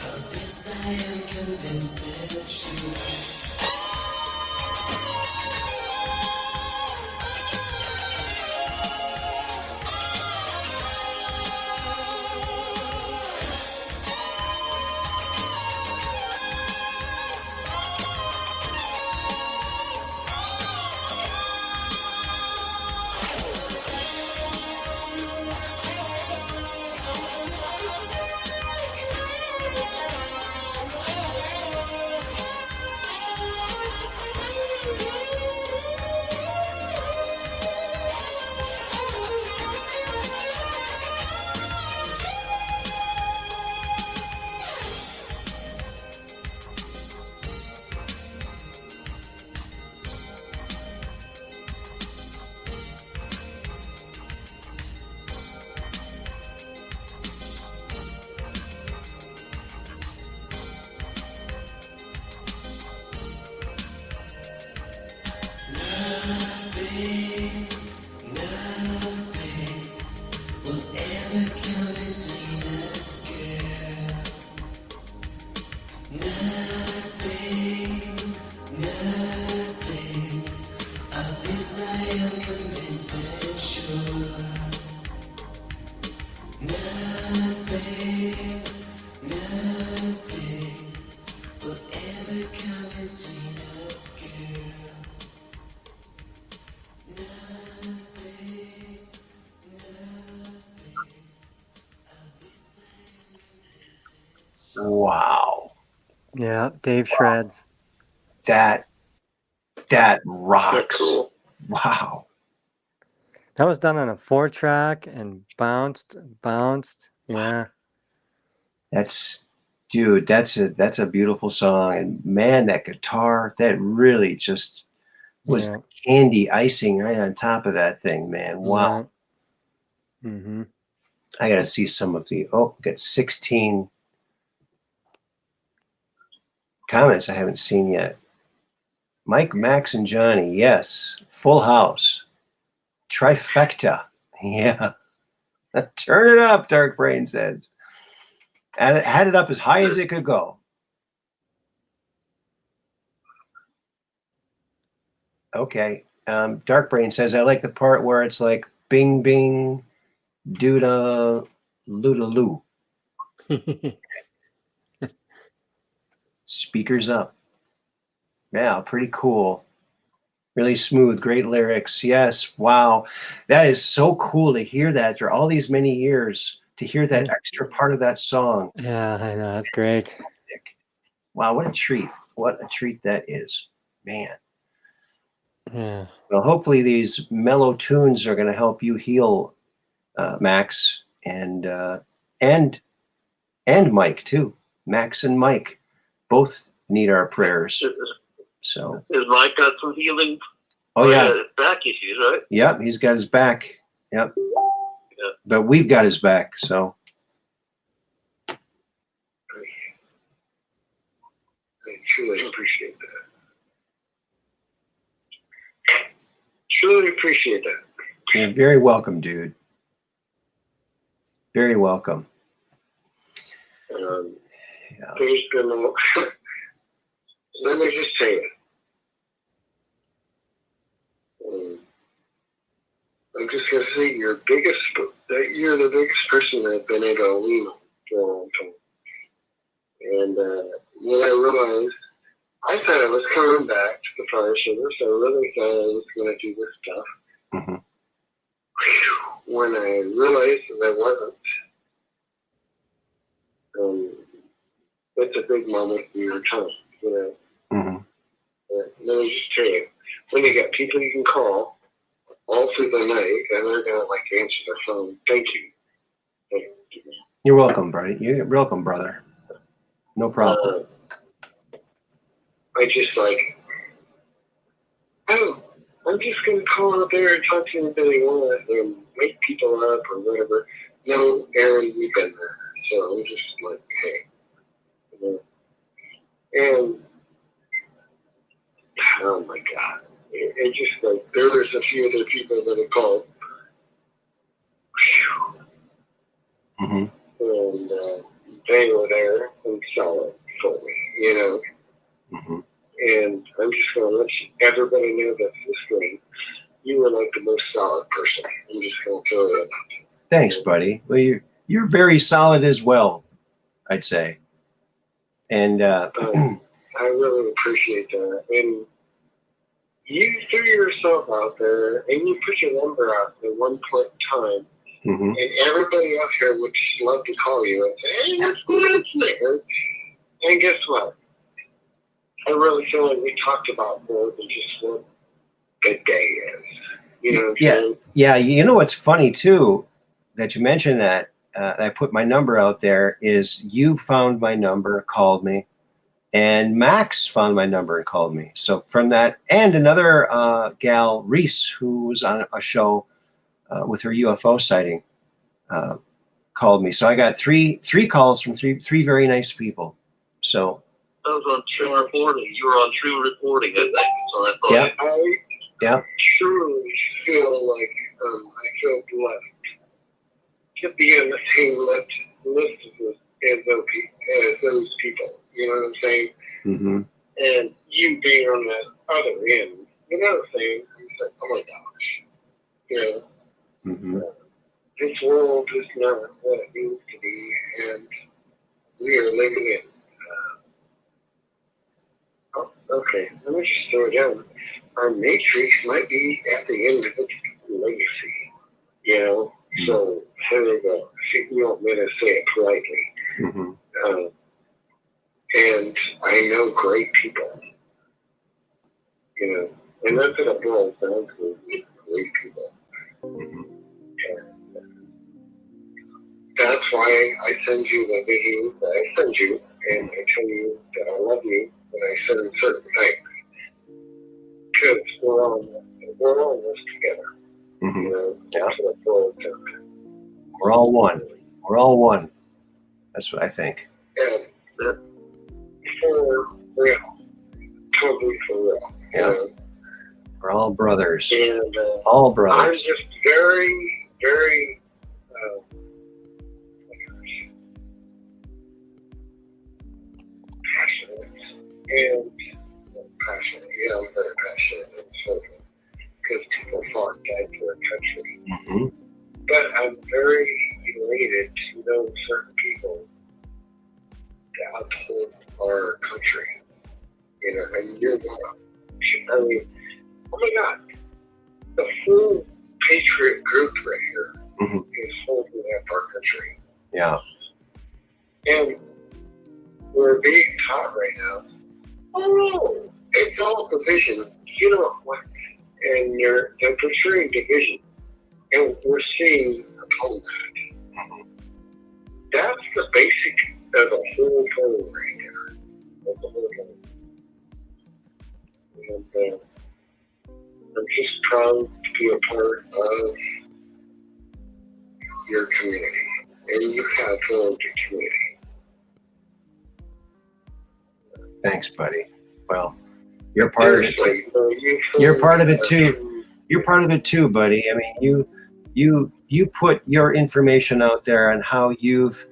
Of this I am convinced and sure. Nothing, nothing will ever come between us, girl. Nothing, nothing. Of this I am convinced and sure. Nothing, nothing will ever come between us, girl. Wow. Yeah, Dave shreds. That That's rocks. cool. Wow. That was done on a 4-track and bounced. Yeah. That's a beautiful song. And man, that guitar, that really just was Yeah. candy icing right on top of that thing, man. Wow. Yeah. Mm-hmm. I gotta see some of the got 16 comments I haven't seen yet. Mike, Max, and Johnny, yes. Full house. Trifecta. Yeah. Turn it up, Dark Brain says. And it had it up as high as it could go. Okay. Dark Brain says, I like the part where it's like bing, bing, dooda, luda, loo. Speakers up. Yeah, pretty cool. Really smooth, great lyrics. Yes, wow. That is so cool to hear that after all these many years, to hear that extra part of that song. Yeah, I know. That's great. Wow, what a treat. What a treat that is. Man. Yeah. Well, hopefully these mellow tunes are going to help you heal, Max, and Mike, too. Max and Mike both need our prayers. So, Has Mike got some healing? oh yeah, Back issues, right? yep, he's got his back. Yep, Yeah. but we've got his back. So, truly appreciate that. Truly appreciate that. You're very welcome, dude. Very welcome. Yeah. There's been a, let me just say it. I'm just gonna say you're the biggest person that I've been able to lean on for a long time. And when I realized, I thought I was coming back to the fire service. I really thought I was going to do this stuff. Mm-hmm. When I realized that I wasn't, it's a big moment in your time, you know. Mm-hmm. Let me just tell you, when you got people you can call all through the night, and they're going to like answer their phone. Thank you. Thank you. You're welcome, buddy. You're welcome, brother. No problem. I just like, oh, I'm just going to call out there and talk to anybody want and wake people up or whatever. No, Aaron, we've been there. So I'm just like, hey. You know? And, oh my God. It just like, there's a few other people that have called. Mm-hmm. And they were there and solid for me, you know. Mm-hmm. And I'm just going to let everybody know that this way, you were like the most solid person. I'm just going to tell you that. Thanks, buddy. Well, you're very solid as well, I'd say. And I really appreciate that. And you threw yourself out there, and you put your number out at one point in time. mm-hmm. And everybody out here would just love to call you and say, hey, what's going on there? And guess what? I really feel like we talked about more than just what the day is. You know what I'm saying? Yeah. You know what's funny, too, that you mentioned that I put my number out there is you found my number, called me, and Max found my number and called me. So from that, and another gal, Reese, who was on a show with her UFO sighting, called me. So I got three calls from three very nice people. So I was on True Reporting. You were on True Reporting, I think. So I thought yeah. I truly feel like I feel blessed to be on the same list as those people. You know what I'm saying? Mm-hmm. And you being on the other end, you know what I'm saying? It's like, oh my gosh. You know? Mm-hmm. This world is not what it used to be, and we are living in. Okay, let me just throw it down. Our matrix might be at the end of its legacy, you know? So, here we go. You want me to say it politely. Mm-hmm. And I know great people, you know? And that's what it boils down to, great people. Mm-hmm. That's why I send you the video that I send you, and I tell you that I love you when I send certain things. Because we're all in this together. Mm-hmm. You know, that's what it boils down to. We're all one. We're all one. That's what I think. And for real. Totally for real. Yeah. You know? We're all brothers. And all I'm brothers. just very, very passionate. And passionate. Yeah, I'm very passionate and social. Because people fought and died for their country. Mm-hmm. But I'm very elated to know certain people that uphold our country. You know, and you're one of them. I mean, oh my God, the whole patriot group right here is holding up our country. Yeah. And we're being taught right now, oh, it's all division. You know what? And they're portraying division. And we're seeing upon that. That's the basic of the whole thing right there. Of the whole thing. And I'm just proud to be a part of your community. And you have formed a community. Thanks, buddy. Well, you're part of it. Seriously, You're part of it too. You're part of it too, buddy. I mean, you put your information out there on how you've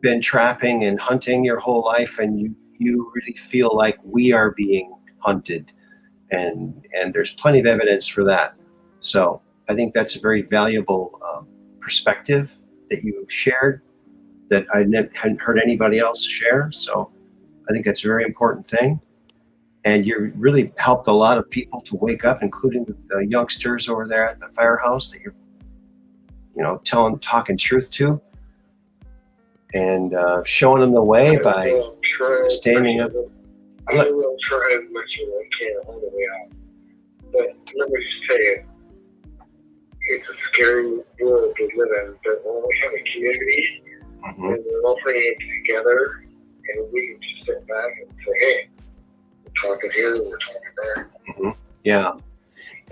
been trapping and hunting your whole life, and you really feel like we are being hunted, and there's plenty of evidence for that. So I think that's a very valuable perspective that you shared that I hadn't heard anybody else share. So I think that's a very important thing. And you really helped a lot of people to wake up, including the youngsters over there at the firehouse that you're, talking truth to, and showing them the way by standing up. I will try as much as I can on the way out. But let me just tell you, it's a scary world to live in. But when we have a community and we're all playing together, and we can just sit back and say, hey, we're talking here, we're talking there. Yeah.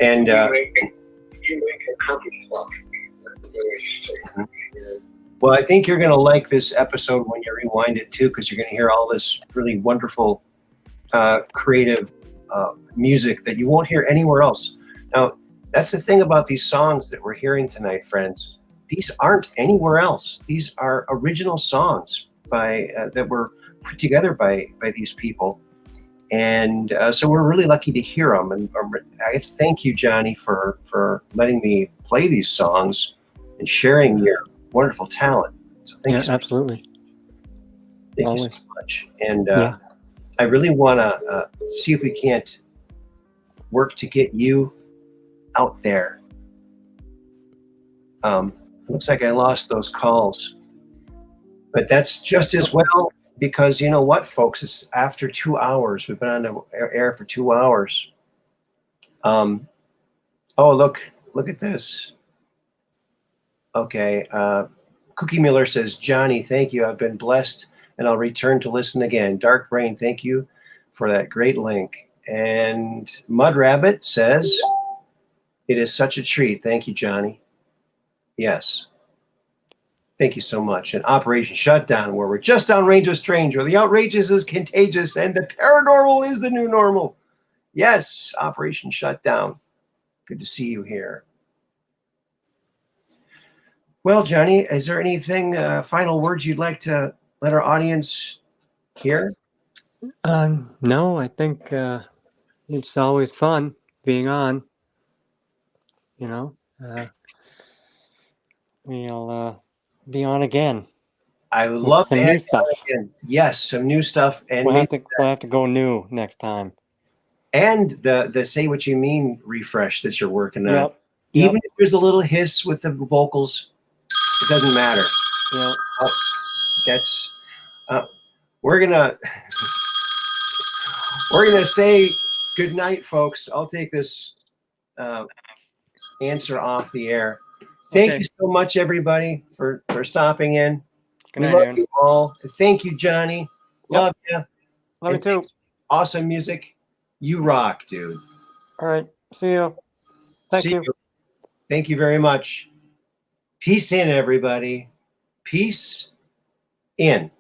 And you make a comfy spot. Well, I think you're going to like this episode when you rewind it too, because you're going to hear all this really wonderful, creative music that you won't hear anywhere else. Now, that's the thing about these songs that we're hearing tonight, friends. These aren't anywhere else. These are original songs that were put together by these people. And so we're really lucky to hear them. And I have to thank you, Johnny, for letting me play these songs and sharing your wonderful talent. So thank you so absolutely. Thank you so much. And I really want to see if we can't work to get you out there. Looks like I lost those calls. But that's just as well, because you know what, folks? It's after 2 hours. We've been on the air for 2 hours. Oh, look at this. Okay. Cookie Miller says, Johnny, thank you. I've been blessed, and I'll return to listen again. Dark Brain, thank you for that great link. And Mud Rabbit says, it is such a treat. Thank you, Johnny. Yes. Thank you so much. And Operation Shutdown, where we're just downrange with strange, where the outrageous is contagious and the paranormal is the new normal. Yes, Operation Shutdown. Good to see you here. Well, Johnny, is there anything, final words you'd like to let our audience hear? No, I think it's always fun being on. We'll be on again. I would love some new stuff. Yes, some new stuff, and we'll have to go new next time. And the Say What You Mean refresh that you're working on. Yep. Even if there's a little hiss with the vocals, it doesn't matter. Yep. We're gonna say good night, folks. I'll take this answer off the air. Thank you so much, everybody, for stopping in. Good night, love Aaron. you all. Thank you, Johnny. Love you. Love you too. Awesome music. You rock, dude. All right. See you. Thank you. Thank you very much. Peace in, everybody. Peace in.